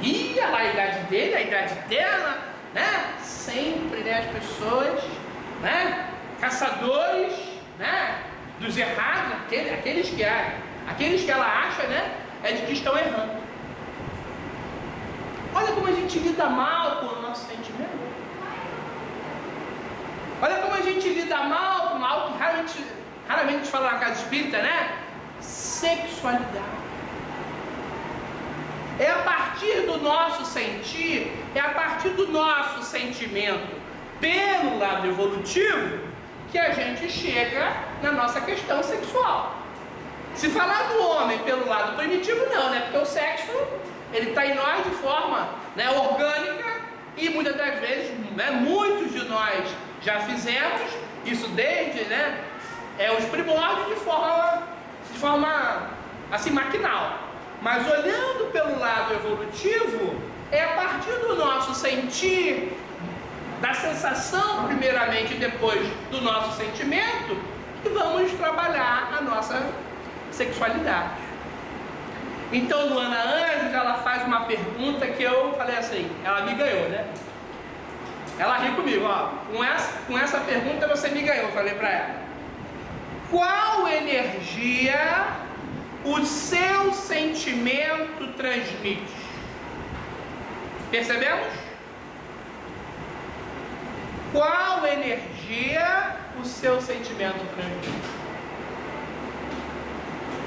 Ia lá a idade dele, a idade dela, né? Sempre, né? As pessoas, né? Caçadores, né? Dos errados, aqueles que ela acha, né? É de que estão errando. Olha como a gente lida mal com o nosso sentimento. Olha como a gente lida mal com algo que raramente a gente fala na casa espírita, né? Sexualidade. É a partir do nosso sentir, é a partir do nosso sentimento, pelo lado evolutivo, que a gente chega na nossa questão sexual. Se falar do homem pelo lado primitivo, não, né? Porque o sexo, ele está em nós de forma, né, orgânica, e muitas das vezes, né, muitos de nós já fizemos isso desde, né, os primórdios de forma assim, maquinal. Mas olhando pelo lado evolutivo, é a partir do nosso sentir, da sensação primeiramente e depois do nosso sentimento, que vamos trabalhar a nossa sexualidade. Então Luana Anjos, ela faz uma pergunta que eu falei assim, ela me ganhou, né? Ela ri comigo, ó, com essa pergunta você me ganhou, eu falei para ela. Qual energia o seu sentimento transmite? Percebemos? Qual energia o seu sentimento transmite?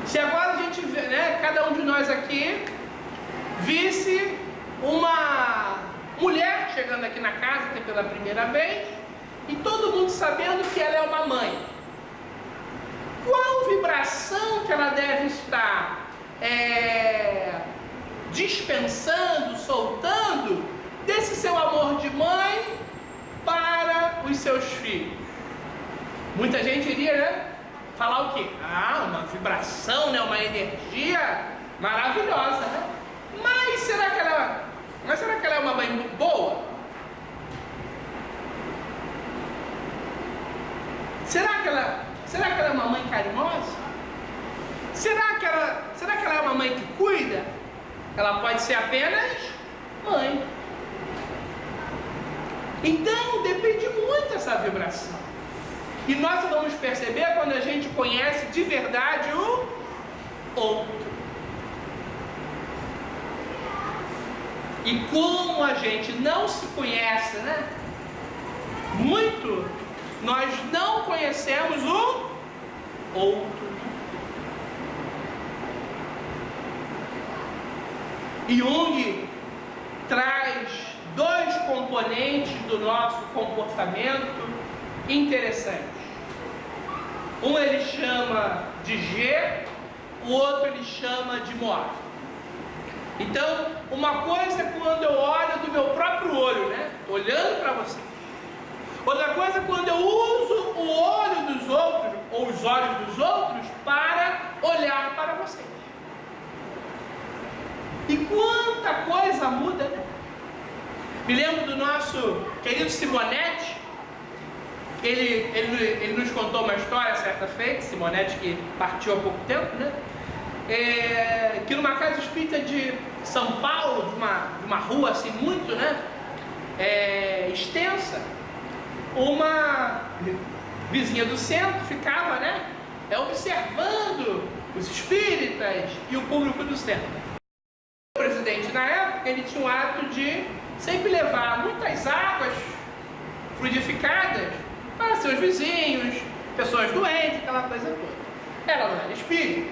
Se agora a gente vê, né, cada um de nós aqui visse uma mulher chegando aqui na casa que é pela primeira vez, e todo mundo sabendo que ela é uma mãe, qual vibração que ela deve estar dispensando, soltando desse seu amor de mãe para os seus filhos? Muita gente iria, né, falar o quê? Uma vibração, né, uma energia maravilhosa, né? Mas será que ela é uma mãe boa? Será que ela é uma mãe carinhosa? Será que ela é uma mãe que cuida? Ela pode ser apenas mãe. Então depende muito dessa vibração. E nós vamos perceber quando a gente conhece de verdade o outro. E como a gente não se conhece, né? Muito, nós não conhecemos o outro. Jung traz dois componentes do nosso comportamento interessantes. Um ele chama de G, o outro ele chama de Moar. Então, uma coisa é quando eu olho do meu próprio olho, né? Olhando para você. Outra coisa é quando eu uso o olho dos outros, ou os olhos dos outros, para olhar para você. E quanta coisa muda, né? Me lembro do nosso querido Simonetti. Ele nos contou uma história certa feita, Simonetti, que partiu há pouco tempo, né? Que numa casa espírita de São Paulo, de uma rua assim muito, né, extensa, uma vizinha do centro ficava, né, observando os espíritas e o público do centro. O presidente, na época, ele tinha o hábito de sempre levar muitas águas fluidificadas para seus vizinhos, pessoas doentes, aquela coisa toda. Ela não era espírita.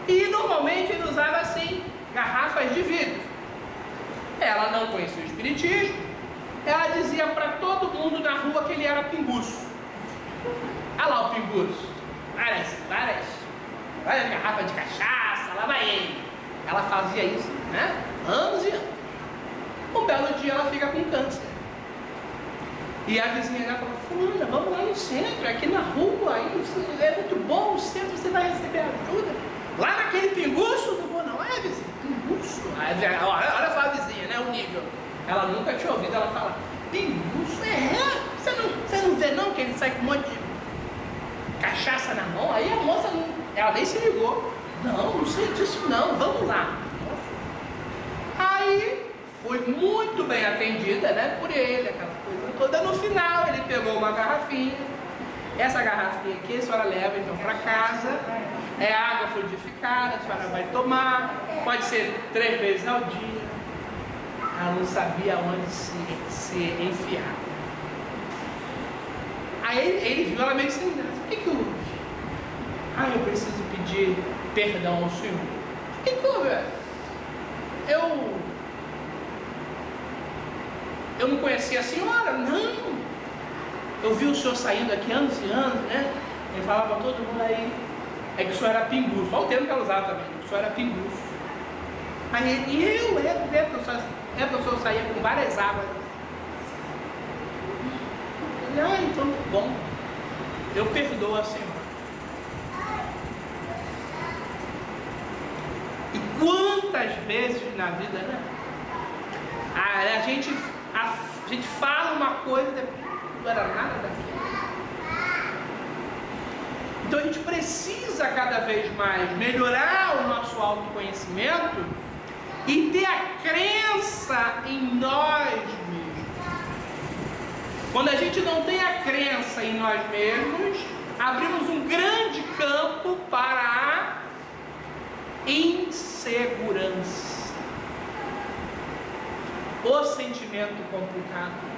E normalmente ele usava assim garrafas de vidro. Ela não conhecia o espiritismo. Ela dizia para todo mundo na rua que ele era pinguço. Olha lá o pinguço. Várias garrafas de cachaça, lá vai ele. Ela fazia isso, né? Anos e anos. Um belo dia ela fica com câncer. E a vizinha dela falou: fulana, vamos lá no centro, aqui na rua, aí é muito bom o centro, você vai receber ajuda. Lá naquele pinguço, não vou não. É, vizinha, pinguço. Olha só a vizinha, né, o nível. Ela nunca tinha ouvido ela falar: pinguço? Você não vê não que ele sai com um monte de cachaça na mão? Aí a moça, ela nem se ligou. Não sei disso não, vamos lá. Aí foi muito bem atendida, né, por ele, aquela coisa toda. No final ele pegou uma garrafinha. Essa garrafinha aqui a senhora leva então para casa. É água fluidificada, a senhora vai tomar. Pode ser 3 vezes ao dia. Ela não sabia onde se enfiar. Aí ele viu ela meio sem graça. O que houve? Eu preciso pedir perdão ao senhor. O que houve? Eu não conhecia a senhora? Não. Eu vi o senhor saindo aqui anos e anos, né? Ele falava para todo mundo aí. É que o senhor era pinguço. Olha o termo que ela usava também. O senhor era pinguço. Aí ele, o senhor saía com várias águas. Ele, então tá bom. Eu perdoo a senhora. E quantas vezes na vida, né? A gente fala uma coisa, não era nada daquilo. Então a gente precisa cada vez mais melhorar o nosso autoconhecimento e ter a crença em nós mesmos. Quando a gente não tem a crença em nós mesmos, abrimos um grande campo para a insegurança. O sentimento complicado.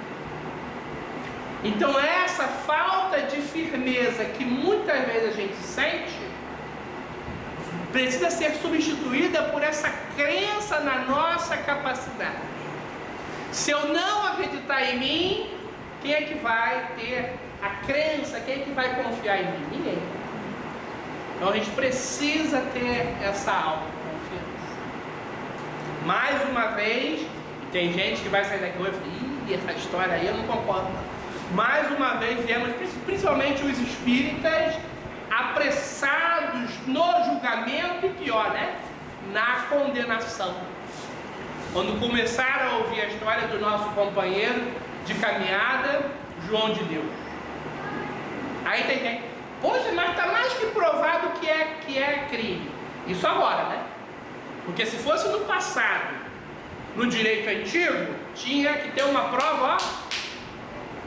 Então essa falta de firmeza que muitas vezes a gente sente precisa ser substituída por essa crença na nossa capacidade. Se eu não acreditar em mim, quem é que vai ter a crença? Quem é que vai confiar em mim? Ninguém. Então a gente precisa ter essa autoconfiança. Mais uma vez, tem gente que vai sair daqui hoje e essa história aí eu não concordo não. Mais uma vez vemos, principalmente os espíritas, apressados no julgamento e pior, né? Na condenação. Quando começaram a ouvir a história do nosso companheiro de caminhada, João de Deus. Aí tem, poxa, mas está mais que provado que é crime. Isso agora, né? Porque se fosse no passado, no direito antigo, tinha que ter uma prova, ó.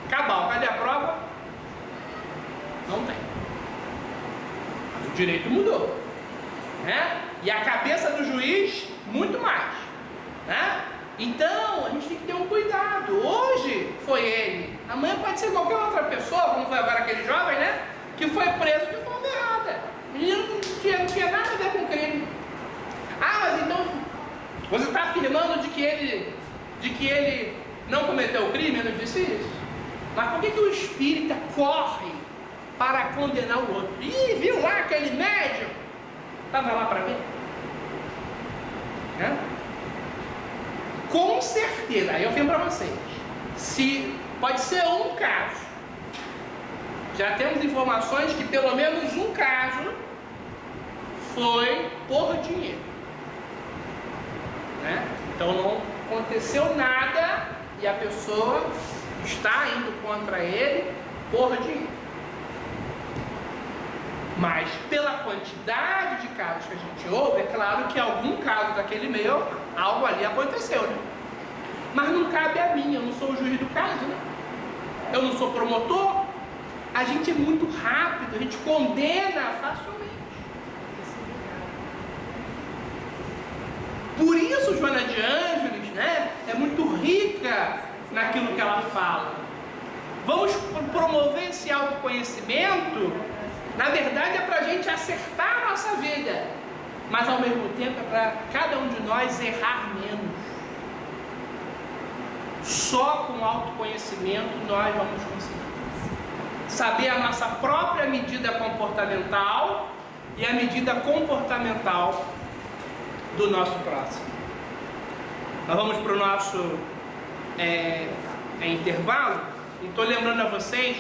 Cabal, cadê a prova? Não tem. Mas o direito mudou, né? E a cabeça do juiz, muito mais, né? Então, a gente tem que ter um cuidado. Hoje foi ele, amanhã pode ser qualquer outra pessoa, como foi agora aquele jovem, né? Que foi preso de forma errada. O menino não tinha nada a ver com crime. Mas então, você está afirmando de que ele não cometeu o crime? Eu não disse isso. Mas por que o espírita corre para condenar o outro? Viu lá aquele médium? Estava lá para ver? Né? Com certeza, aí eu venho para vocês. Se pode ser um caso, já temos informações que pelo menos um caso foi por dinheiro. Né? Então não aconteceu nada e a pessoa está indo contra ele por dinheiro. Mas pela quantidade de casos que a gente ouve, é claro que algum caso daquele meio, algo ali aconteceu, né? Mas não cabe a mim, eu não sou o juiz do caso, né? eu não sou promotor. A gente é muito rápido, a gente condena facilmente. Por isso Joana de Ângeles, né, é muito rica naquilo que ela fala. Vamos promover esse autoconhecimento, na verdade é para a gente acertar a nossa vida, mas ao mesmo tempo é para cada um de nós errar menos. Só com autoconhecimento nós vamos conseguir saber a nossa própria medida comportamental e a medida comportamental do nosso próximo. Nós vamos para o nosso intervalo. E estou lembrando a vocês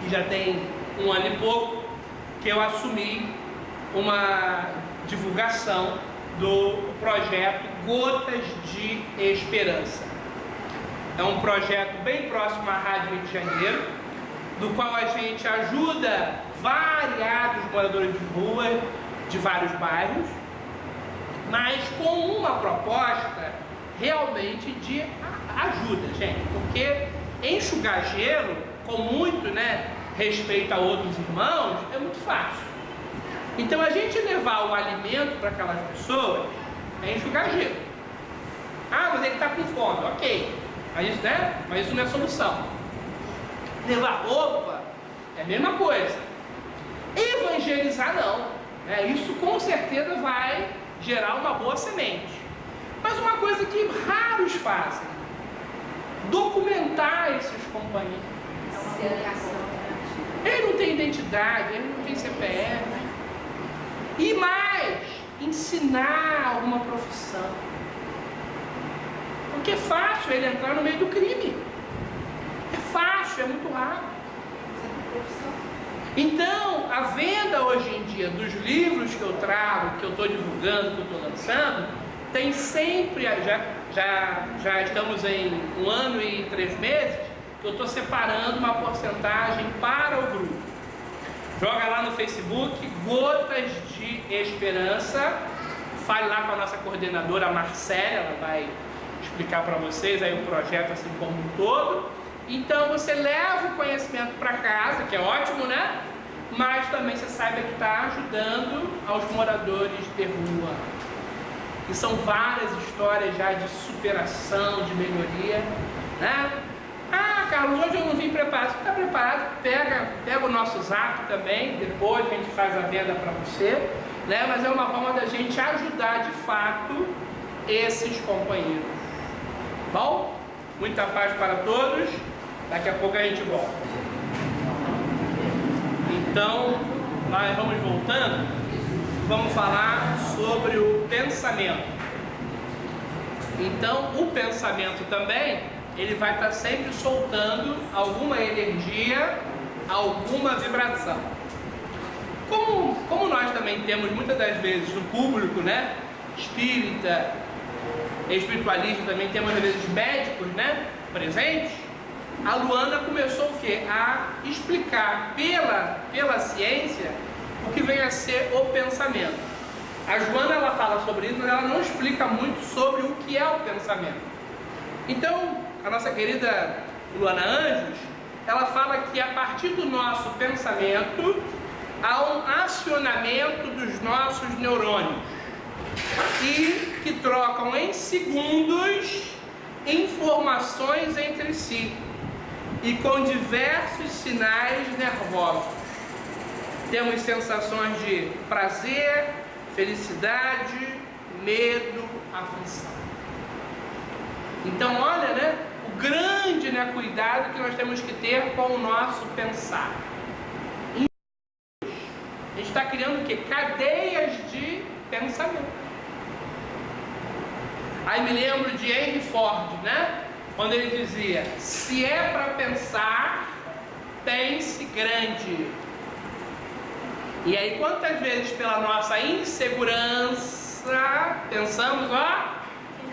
que já tem 1 ano e pouco que eu assumi uma divulgação do projeto Gotas de Esperança. É um projeto bem próximo à Rádio Rio de Janeiro, do qual a gente ajuda variados moradores de rua de vários bairros, mas com uma proposta realmente de ajuda, gente, porque enxugar gelo, com muito, respeito a outros irmãos, é muito fácil. Então a gente levar o alimento para aquelas pessoas é enxugar gelo. Ah, mas ele está com fome, ok, mas isso não é solução. Levar roupa é a mesma coisa. Evangelizar não, isso com certeza vai gerar uma boa semente. Mas uma coisa que raros fazem: documentar esses companheiros. Ele não tem identidade, ele não tem CPF. E mais, ensinar alguma profissão. Porque é fácil ele entrar no meio do crime. É fácil, é muito rápido. Então, a venda hoje em dia dos livros que eu trago, que eu estou divulgando, que eu estou lançando, tem sempre, já estamos em 1 ano e 3 meses, que eu estou separando uma porcentagem para o grupo. Joga lá no Facebook, Gotas de Esperança, fale lá com a nossa coordenadora Marcela, ela vai explicar para vocês aí o projeto assim como um todo. Então você leva o conhecimento para casa, que é ótimo, né? Mas também você saiba que está ajudando aos moradores de rua. E são várias histórias já de superação, de melhoria, né? Ah, Carlos, hoje eu não vim preparado. Você está preparado? Pega o nosso zap também, depois a gente faz a venda para você, né? Mas é uma forma da gente ajudar de fato esses companheiros. Bom? Muita paz para todos. Daqui a pouco a gente volta. Então, nós vamos voltando. Vamos falar sobre o pensamento. Então, o pensamento também, ele vai estar sempre soltando alguma energia, alguma vibração. Como nós também temos muitas das vezes no público, né, espírita, espiritualista, também temos às vezes médicos, né, presentes, a Luana começou o quê? A explicar pela ciência o que vem a ser o pensamento. A Joana, ela fala sobre isso, mas ela não explica muito sobre o que é o pensamento. Então, a nossa querida Luana Anjos, ela fala que a partir do nosso pensamento há um acionamento dos nossos neurônios e que trocam em segundos informações entre si e com diversos sinais nervosos. Temos sensações de prazer, felicidade, medo, aflição. Então, olha, né, o grande cuidado que nós temos que ter com o nosso pensar. A gente está criando o quê? Cadeias de pensamento. Aí me lembro de Henry Ford, né? Quando ele dizia: se é para pensar, pense grande. E aí quantas vezes pela nossa insegurança pensamos,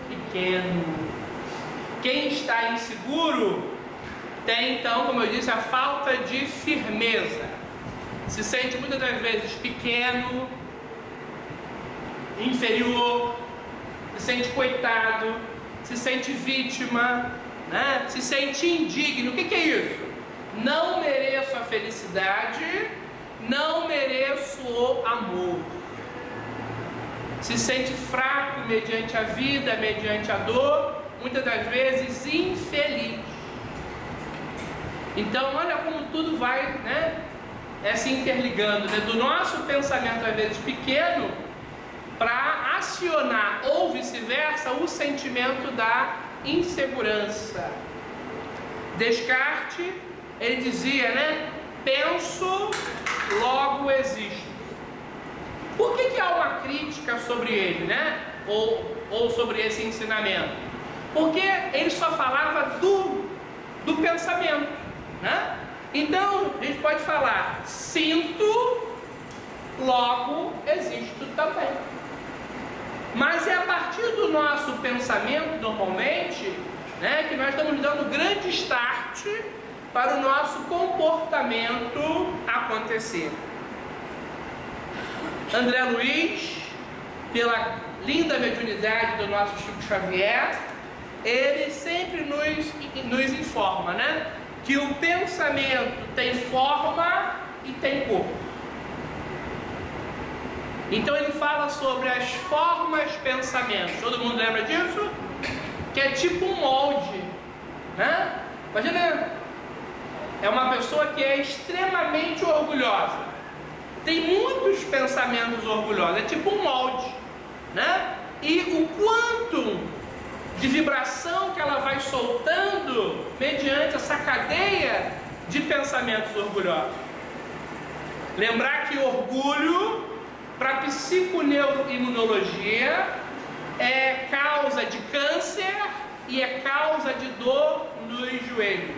pequeno. Quem está inseguro tem então, como eu disse, a falta de firmeza. Se sente muitas das vezes pequeno, inferior, se sente coitado, se sente vítima, né? Se sente indigno. O que é isso? Não mereço a felicidade, não mereço o amor. Se sente fraco mediante a vida, mediante a dor, muitas das vezes infeliz. Então olha como tudo vai, né, se interligando, né? Do nosso pensamento às vezes pequeno, para acionar ou vice-versa o sentimento da insegurança. Descartes, ele dizia, né? Penso, logo existo. Por que há uma crítica sobre ele, né? Ou sobre esse ensinamento? Porque ele só falava do pensamento, né? Então, a gente pode falar, sinto, logo existo também. Mas é a partir do nosso pensamento, normalmente, né, que nós estamos dando grande start para o nosso comportamento acontecer. André Luiz, pela linda mediunidade do nosso Chico Xavier, ele sempre nos informa, né, que o pensamento tem forma e tem corpo. Então ele fala sobre as formas pensamentos. Todo mundo lembra disso? Que é tipo um molde, né? Imagina, é uma pessoa que é extremamente orgulhosa, tem muitos pensamentos orgulhosos, é tipo um molde, né? E o quanto de vibração que ela vai soltando mediante essa cadeia de pensamentos orgulhosos. Lembrar que orgulho, para a psiconeuroimunologia, é causa de câncer e é causa de dor nos joelhos.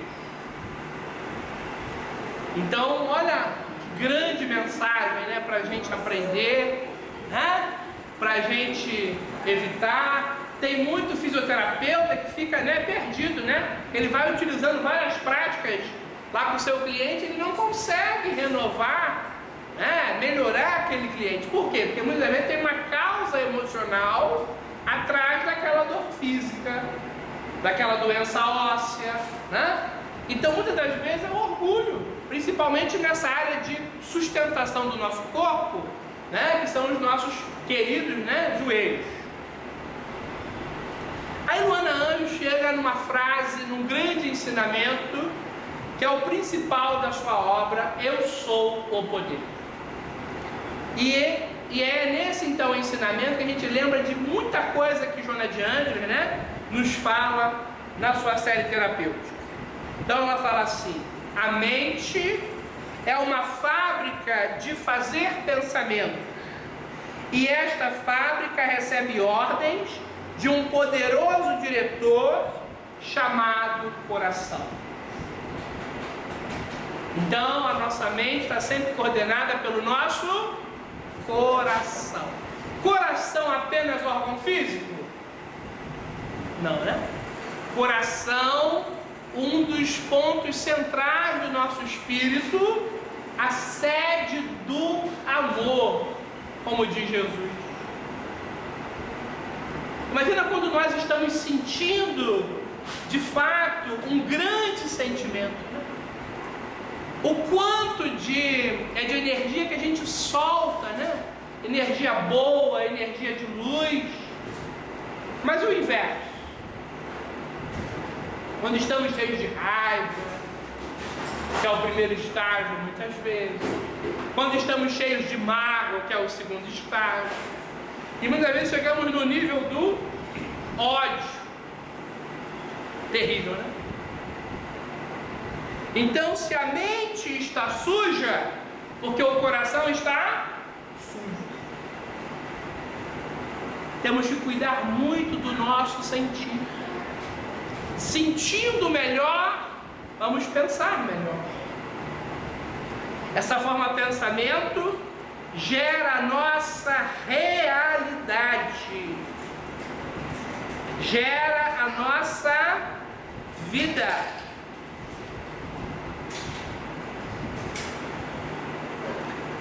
Então, olha que grande mensagem, né, para a gente aprender, né, para a gente evitar. Tem muito fisioterapeuta que fica, né, perdido, né? Ele vai utilizando várias práticas lá com o seu cliente, ele não consegue renovar, né, melhorar aquele cliente. Por quê? Porque muitas vezes tem uma causa emocional atrás daquela dor física, daquela doença óssea, né? Então muitas das vezes é o orgulho, principalmente nessa área de sustentação do nosso corpo, né, que são os nossos queridos, né, joelhos. Aí Luana Anjos chega numa frase, num grande ensinamento, que é o principal da sua obra, Eu Sou o Poder. E é nesse então ensinamento que a gente lembra de muita coisa que Joana de Ângeles, né, nos fala na sua série terapêutica. Então ela fala assim: a mente é uma fábrica de fazer pensamento, e esta fábrica recebe ordens de um poderoso diretor chamado coração. Então a nossa mente está sempre coordenada pelo nosso coração. Coração apenas órgão físico? Não, né? Coração, um dos pontos centrais do nosso espírito, a sede do amor, como diz Jesus. Imagina quando nós estamos sentindo, de fato, um grande sentimento, né? O quanto de energia que a gente solta, né? Energia boa, energia de luz. Mas o inverso, quando estamos cheios de raiva, que é o primeiro estágio muitas vezes, quando estamos cheios de mágoa, que é o segundo estágio, e muitas vezes chegamos no nível do ódio. Terrível, né? Então, se a mente está suja, porque o coração está sujo. Temos que cuidar muito do nosso sentir. Sentindo melhor, vamos pensar melhor. Essa forma de pensamento gera a nossa realidade, gera a nossa vida.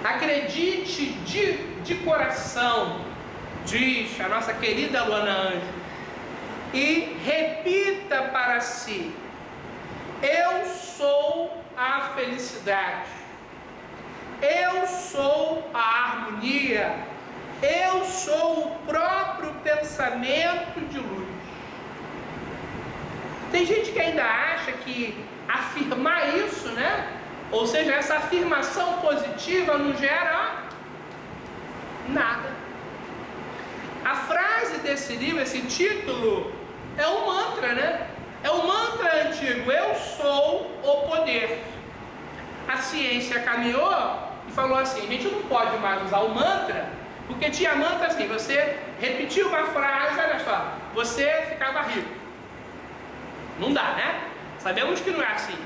Acredite de coração, diz a nossa querida Luana Anjos, e repita para si: eu sou a felicidade, eu sou a harmonia, eu sou o próprio pensamento de luz. Tem gente que ainda acha que afirmar isso, né? Ou seja, essa afirmação positiva não gera nada. A frase desse livro, esse título, é um mantra, né? É um mantra antigo: eu sou o poder. A ciência caminhou e falou assim: a gente não pode mais usar o mantra, porque tinha mantra assim, você repetia uma frase, olha só, você ficava rico. Não dá, né? Sabemos que não é assim.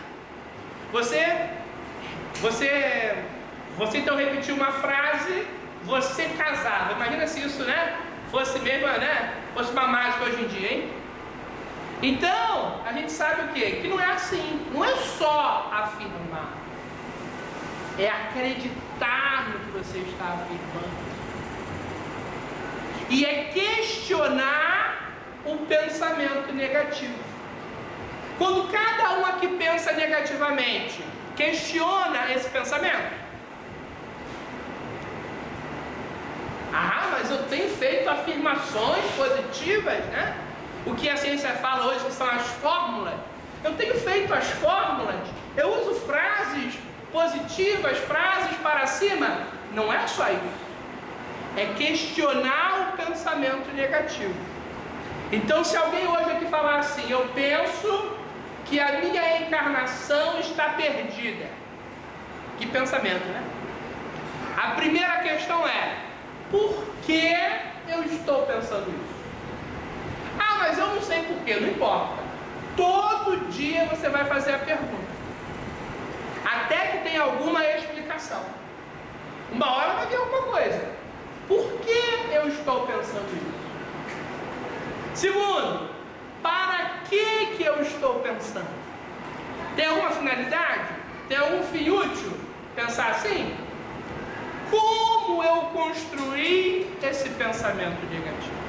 Você então repetiu uma frase, você casava. Imagina se isso, né? Fosse mesmo, né? Fosse uma mágica hoje em dia, hein? Então, a gente sabe o quê? Que não é assim. Não é só afirmar. É acreditar no que você está afirmando. E é questionar o pensamento negativo. Quando cada um aqui pensa negativamente, questiona esse pensamento. Ah, mas eu tenho feito afirmações positivas, né? O que a ciência fala hoje que são as fórmulas. Eu tenho feito as fórmulas, eu uso frases positivas, frases para cima. Não é só isso. É questionar o pensamento negativo. Então, se alguém hoje aqui falar assim: eu penso que a minha encarnação está perdida. Que pensamento, né? A primeira questão é: por que eu estou pensando isso? Ah, mas eu não sei por quê. Não importa. Todo dia você vai fazer a pergunta, até que tenha alguma explicação. Uma hora vai vir alguma coisa. Por que eu estou pensando isso? Segundo, para que eu estou pensando? Tem alguma finalidade? Tem algum fim útil? Pensar assim? Como eu construí esse pensamento negativo?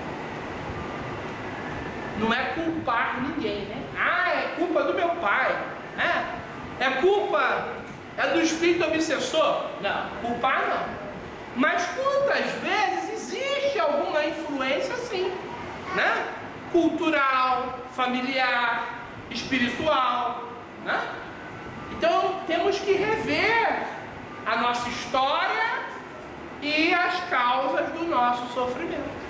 Não é culpar ninguém, né? Ah, é culpa do meu pai, né? É culpa, é do espírito obsessor? Não, culpar não. Mas quantas vezes existe alguma influência assim, né? Cultural, familiar, espiritual, né? Então temos que rever a nossa história e as causas do nosso sofrimento.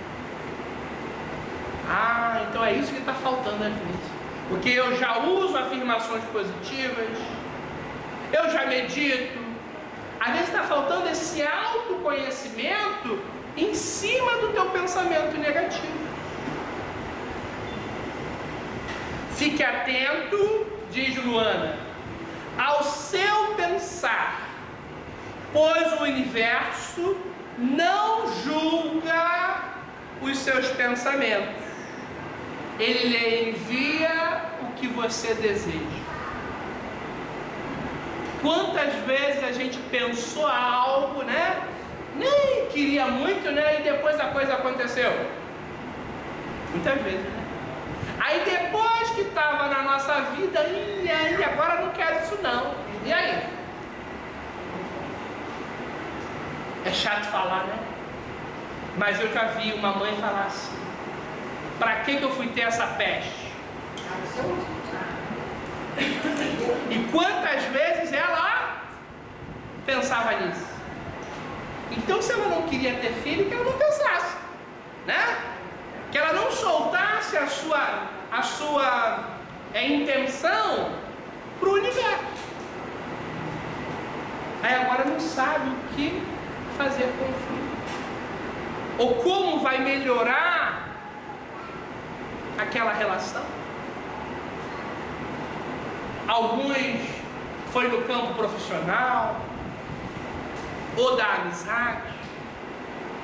Ah, então é isso que está faltando às vezes. Porque eu já uso afirmações positivas, eu já medito. Às vezes está faltando esse autoconhecimento em cima do teu pensamento negativo. Fique atento, diz Luana, ao seu pensar, pois o universo não julga os seus pensamentos. Ele lhe envia o que você deseja. Quantas vezes a gente pensou algo, né? Nem queria muito, né? E depois a coisa aconteceu. Muitas vezes, né? Aí depois que estava na nossa vida, e aí, agora não quero isso não. E aí? É chato falar, né? Mas eu já vi uma mãe falar assim: para que eu fui ter essa peste? E quantas vezes ela pensava nisso? Então, se ela não queria ter filho, que ela não pensasse, né? Que ela não soltasse a sua intenção para o universo. Aí agora não sabe o que fazer com o filho, ou como vai melhorar aquela relação. Alguns foi no campo profissional ou da amizade.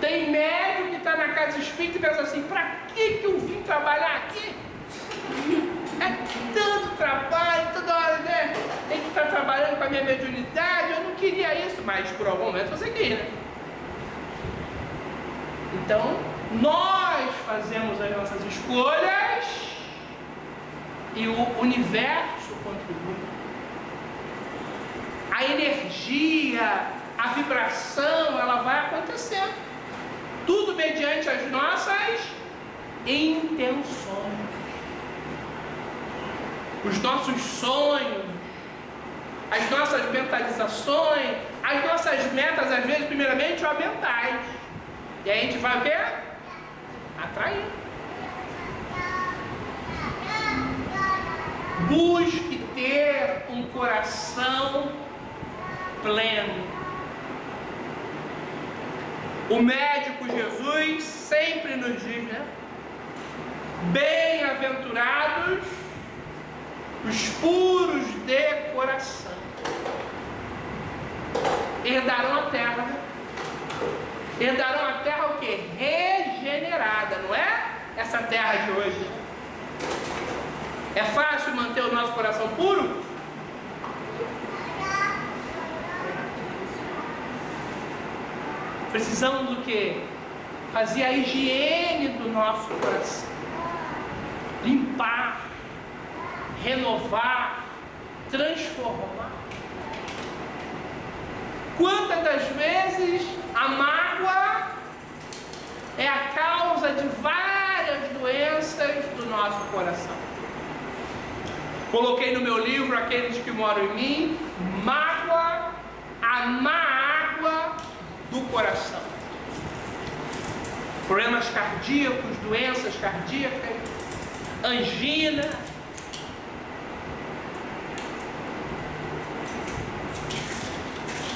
Tem médico que está na casa espírita e pensa assim: para que eu vim trabalhar aqui? É tanto trabalho, toda hora, né? Tem que estar trabalhando com a minha mediunidade. Eu não queria isso, mas por algum momento você queria, né? Então, nós fazemos as nossas escolhas e o universo contribui. A energia, a vibração, ela vai acontecendo. Tudo mediante as nossas intenções. Os nossos sonhos, as nossas mentalizações, as nossas metas, às vezes, primeiramente, são mentais. E aí a gente vai ver atrair. Busque ter um coração pleno. O médico Jesus sempre nos diz, né? Bem-aventurados os puros de coração, herdarão a terra. Herdarão a terra o quê? Regenerada, não é essa terra de hoje. É fácil manter o nosso coração puro? Precisamos do quê? Fazer a higiene do nosso coração. Limpar, renovar, transformar. Quantas das vezes a mágoa é a causa de várias doenças do nosso coração? Coloquei no meu livro Aqueles que Moram em Mim, mágoa, a má água do coração. Problemas cardíacos, doenças cardíacas, angina.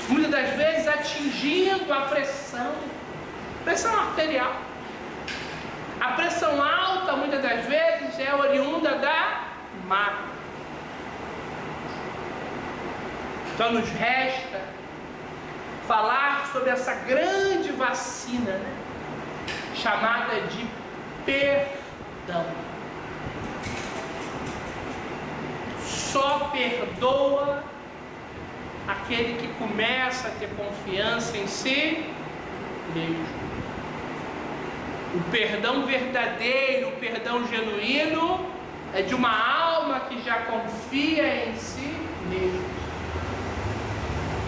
Muitas das vezes atingindo a pressão arterial. A pressão alta, muitas das vezes, é oriunda da mágoa. Então nos resta falar sobre essa grande vacina, né? Chamada de perdão. Só perdoa aquele que começa a ter confiança em si mesmo. O perdão verdadeiro, o perdão genuíno, é de uma alma que já confia em si mesmo.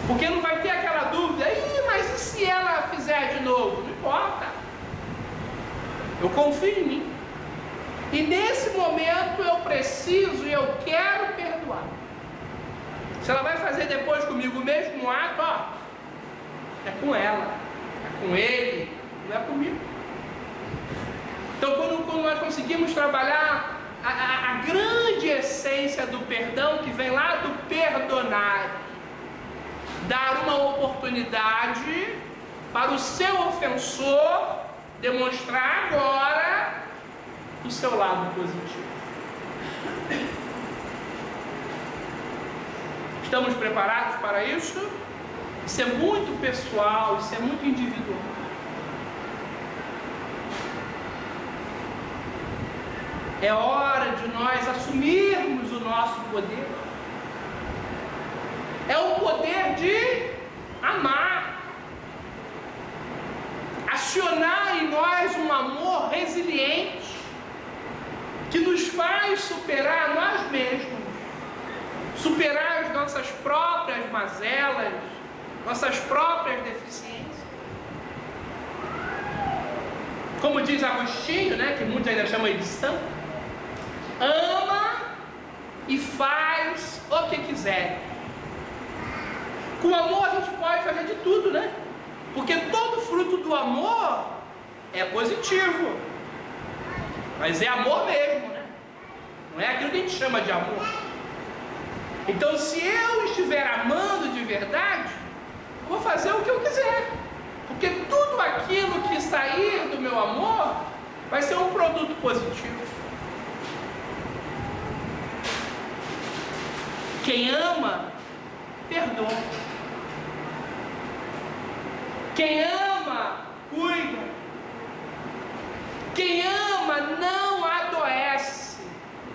Porque não vai ter aquela dúvida, mas e se ela fizer de novo? Não importa. Eu confio em mim. E nesse momento eu preciso e eu quero perdoar. Se ela vai fazer depois comigo o mesmo ato, é com ela, é com ele, não é comigo. Então quando nós conseguimos trabalhar a grande essência do perdão, que vem lá do perdonar, dar uma oportunidade para o seu ofensor demonstrar agora o seu lado positivo. Estamos preparados para isso? Isso é muito pessoal, isso é muito individual. É hora de nós assumirmos o nosso poder. É o poder de amar. Acionar em nós um amor resiliente que nos faz superar nós mesmos, superar as nossas próprias mazelas, nossas próprias deficiências. Como diz Agostinho, né, que muitos ainda chamam ele de santo, ama e faz o que quiser. Com amor a gente pode fazer de tudo, né? Porque todo fruto do amor é positivo, mas é amor mesmo, né? Não é aquilo que a gente chama de amor. Então, se eu estiver amando de verdade, eu vou fazer o que eu quiser, porque tudo aquilo que sair do meu amor vai ser um produto positivo. Quem ama, perdoa. Quem ama, cuida. Quem ama, não adoece.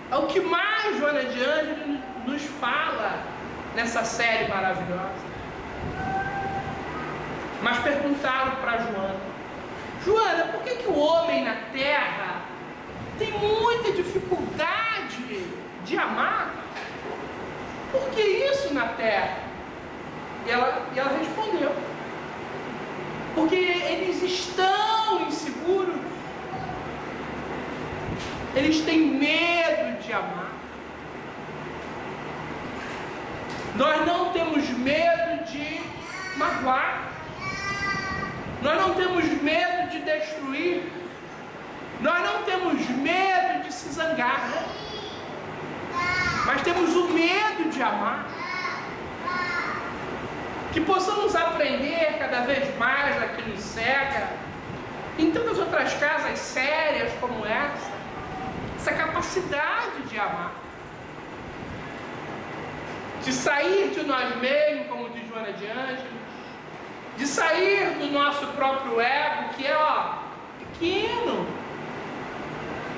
É o que mais Joana de Ângeles nos fala nessa série maravilhosa. Mas perguntaram para Joana, por que o homem na terra tem muita dificuldade de amar? Por que isso na terra? E ela respondeu: porque eles estão inseguros, eles têm medo de amar. Nós não temos medo de magoar, nós não temos medo de destruir, nós não temos medo de se zangar, né? Mas temos o medo de amar. Que possamos aprender cada vez mais aqui no SEGA, em tantas outras casas sérias como essa capacidade de amar, de sair de nós mesmos, como diz Joana de Ângeles, de sair do nosso próprio ego, que é pequeno,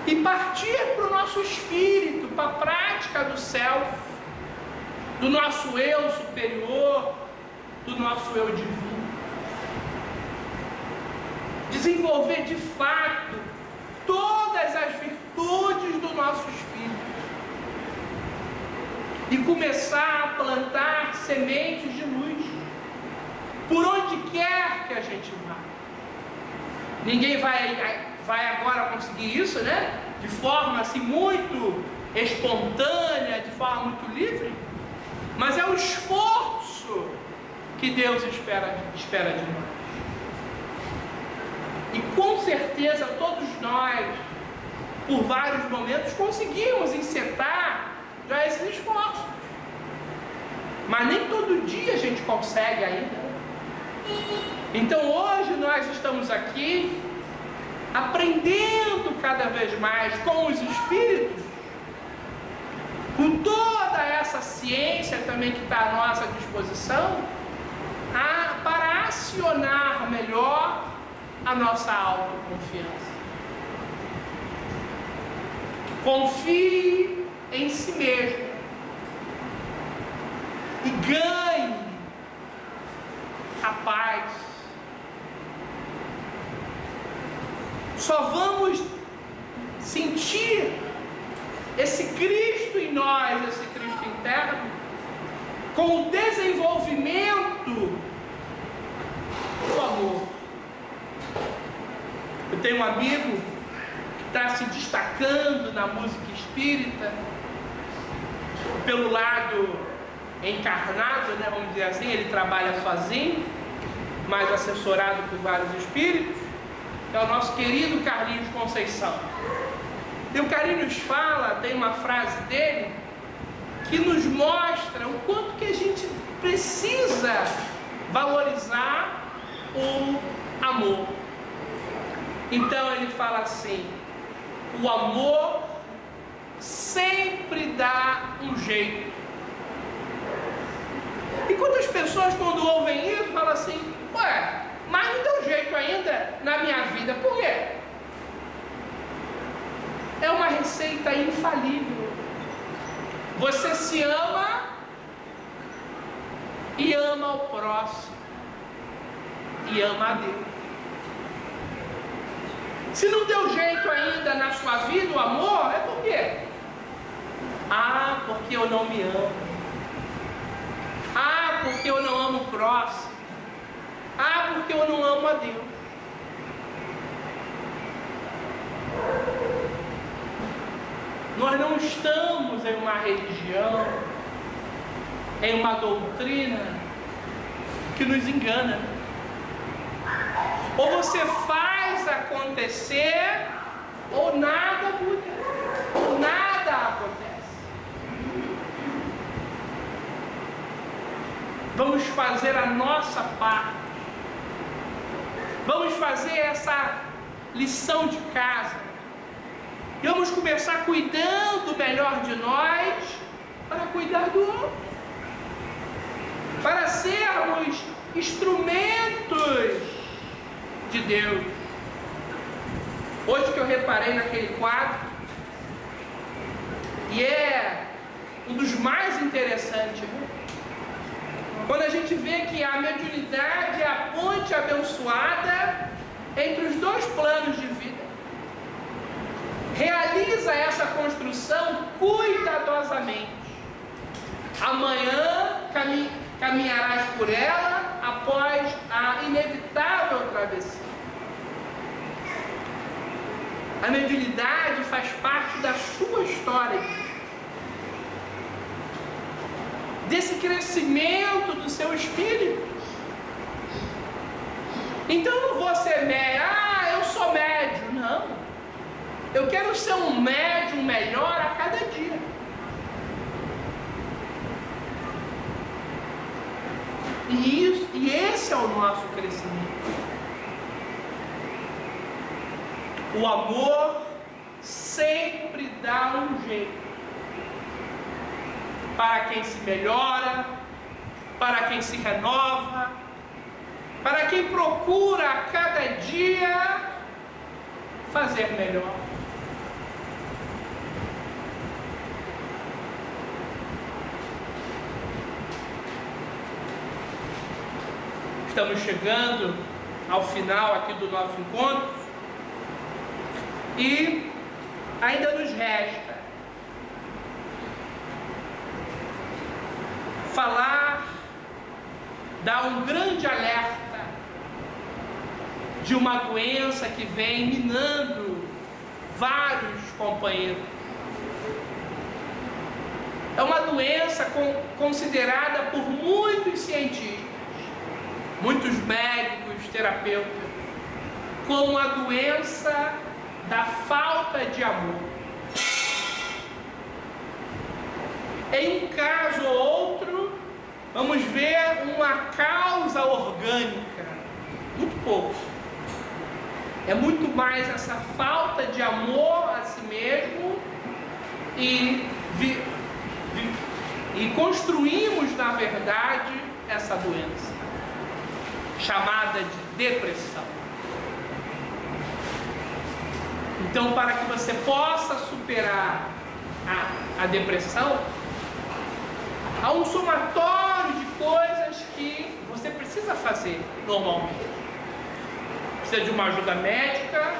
e partir para o nosso espírito, para a prática do self, do nosso eu superior, do nosso eu divino. Desenvolver de fato todas as virtudes do nosso espírito e começar a plantar sementes de luz por onde quer que a gente vá. Ninguém vai agora conseguir isso, né? De forma assim muito espontânea, de forma muito livre, mas é o esforço que Deus espera de nós. E com certeza todos nós, por vários momentos, conseguimos encetar já esses esforços. Mas nem todo dia a gente consegue ainda. Então hoje nós estamos aqui aprendendo cada vez mais com os espíritos, com toda essa ciência também que está à nossa disposição, para acionar melhor a nossa autoconfiança. Confie em si mesmo e ganhe a paz. Só vamos sentir esse Cristo em nós, esse Cristo interno, com o desenvolvimento do amor. Eu tenho um amigo que está se destacando na música espírita, pelo lado encarnado, né, vamos dizer assim. Ele trabalha sozinho, mas assessorado por vários espíritos. É o nosso querido Carlinhos Conceição. E o Carlinhos fala, tem uma frase dele que nos mostra o quanto que a gente precisa valorizar o amor. Então ele fala assim: o amor sempre dá um jeito. E quantas pessoas, quando ouvem isso, falam assim: ué, mas não deu jeito ainda na minha vida, por quê? É uma receita infalível. Você se ama e ama o próximo e ama a Deus. Se não deu jeito ainda na sua vida o amor, é por quê? Porque eu não me amo. Porque eu não amo o próximo. Porque eu não amo a Deus. Nós não estamos em uma religião, em uma doutrina que nos engana. Ou você faz acontecer, ou nada muda, ou nada acontece. Vamos fazer a nossa parte. Vamos fazer essa lição de casa. E vamos começar cuidando melhor de nós para cuidar do outro. Para sermos instrumentos de Deus. Hoje que eu reparei naquele quadro, e é um dos mais interessantes, né? Quando a gente vê que a mediunidade é a ponte abençoada entre os dois planos de vida, realiza essa construção instrução cuidadosamente. Amanhã caminharás por ela após a inevitável travessia. A mediunidade faz parte da sua história, desse crescimento do seu espírito. Então eu não vou ser médium, eu sou médium, não. Eu quero ser um médium melhor a cada dia. E esse é o nosso crescimento. O amor sempre dá um jeito para quem se melhora, para quem se renova, para quem procura a cada dia fazer melhor. Estamos chegando ao final aqui do nosso encontro e ainda nos resta falar, dar um grande alerta de uma doença que vem minando vários companheiros. É uma doença considerada por muitos cientistas, muitos médicos, terapeutas, como a doença da falta de amor. Em um caso ou outro, vamos ver uma causa orgânica, muito pouco. É muito mais essa falta de amor a si mesmo e construímos, na verdade, essa doença, chamada de depressão. Então, para que você possa superar a depressão, há um somatório de coisas que você precisa fazer normalmente. Precisa de uma ajuda médica,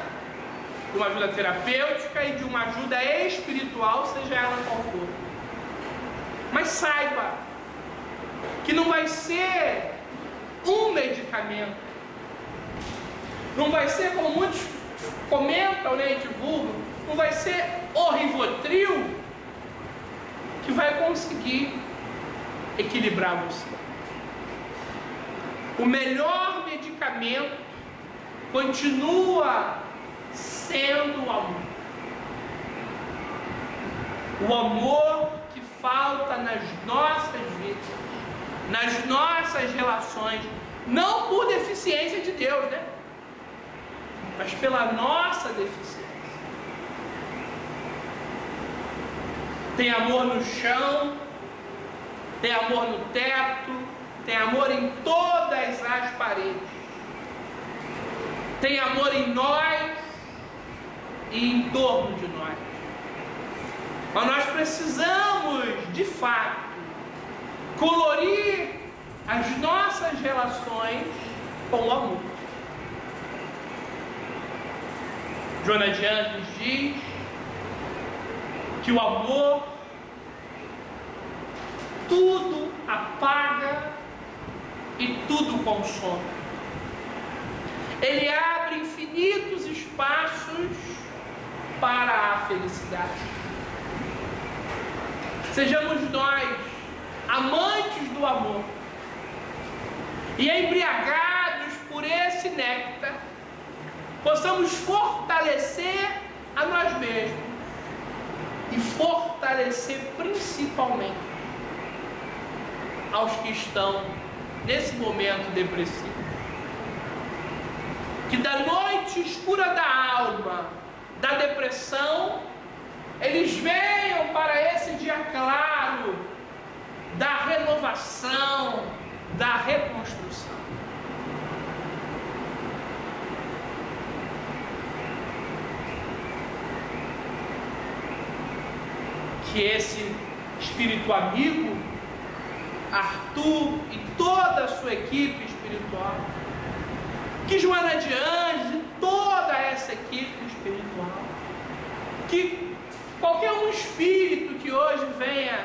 de uma ajuda terapêutica e de uma ajuda espiritual, seja ela qual for. Mas saiba que não vai ser um medicamento, não vai ser, como muitos comentam, né, e divulgam, não vai ser o Rivotril que vai conseguir equilibrar você. O melhor medicamento continua sendo o amor. O amor que falta nas nossas vidas, nas nossas relações, não por deficiência de Deus, né? Mas pela nossa deficiência. Tem amor no chão, tem amor no teto, tem amor em todas as paredes. Tem amor em nós e em torno de nós. Mas nós precisamos, de fato, colorir as nossas relações com o amor. Joana de Ângeles diz que o amor tudo apaga e tudo consome. Ele abre infinitos espaços para a felicidade. Sejamos nós amantes do amor e embriagados por esse néctar, possamos fortalecer a nós mesmos e fortalecer principalmente aos que estão nesse momento depressivo. Que da noite escura da alma, da depressão, eles venham para esse dia claro da renovação, da reconstrução. Que esse espírito amigo, Arthur e toda a sua equipe espiritual, que Joana de Ângeles e toda essa equipe espiritual, que qualquer um espírito que hoje venha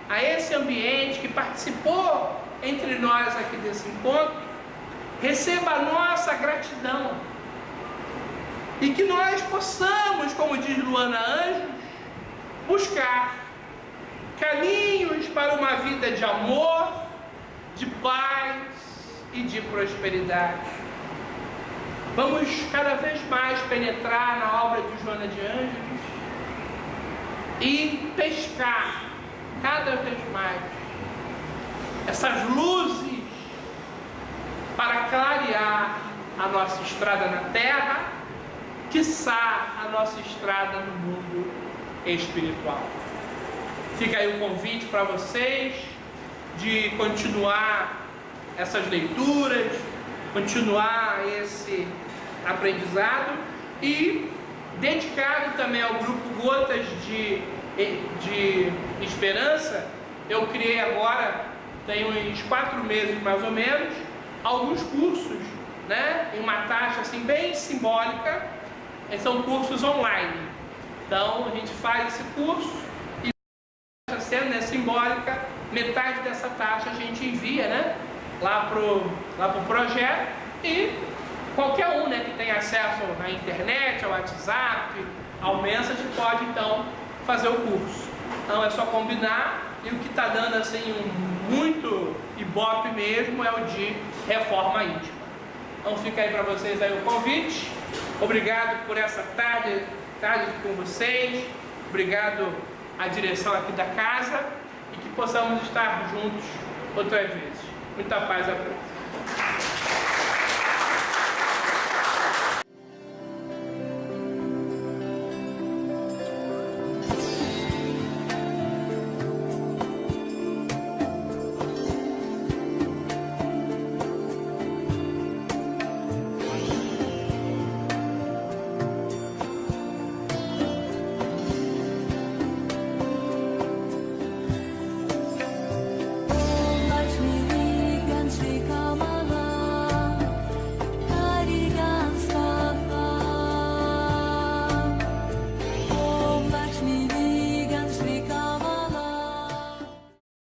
a esse ambiente, que participou entre nós aqui desse encontro, receba a nossa gratidão. E que nós possamos, como diz Luana Anjos, buscar caminhos para uma vida de amor, de paz e de prosperidade. Vamos cada vez mais penetrar na obra de Joana de Ângeles e pescar cada vez mais essas luzes para clarear a nossa estrada na terra, quiçá a nossa estrada no mundo espiritual. Fica aí o convite para vocês de continuar essas leituras, continuar esse aprendizado e dedicado também ao grupo Gotas de Esperança. Eu criei agora, tem uns 4 meses mais ou menos, alguns cursos, né, em uma taxa assim bem simbólica. São cursos online. Então a gente faz esse curso e a taxa sendo, né, simbólica, metade dessa taxa a gente envia, né, lá pro projeto, e qualquer um, né, que tem acesso à internet, ao WhatsApp, ao Message, pode então fazer o curso. Então é só combinar, e o que está dando assim muito ibope mesmo é o de reforma íntima. Então fica aí para vocês aí o convite. Obrigado por essa tarde com vocês. Obrigado à direção aqui da casa, e que possamos estar juntos outras vezes. Muita paz a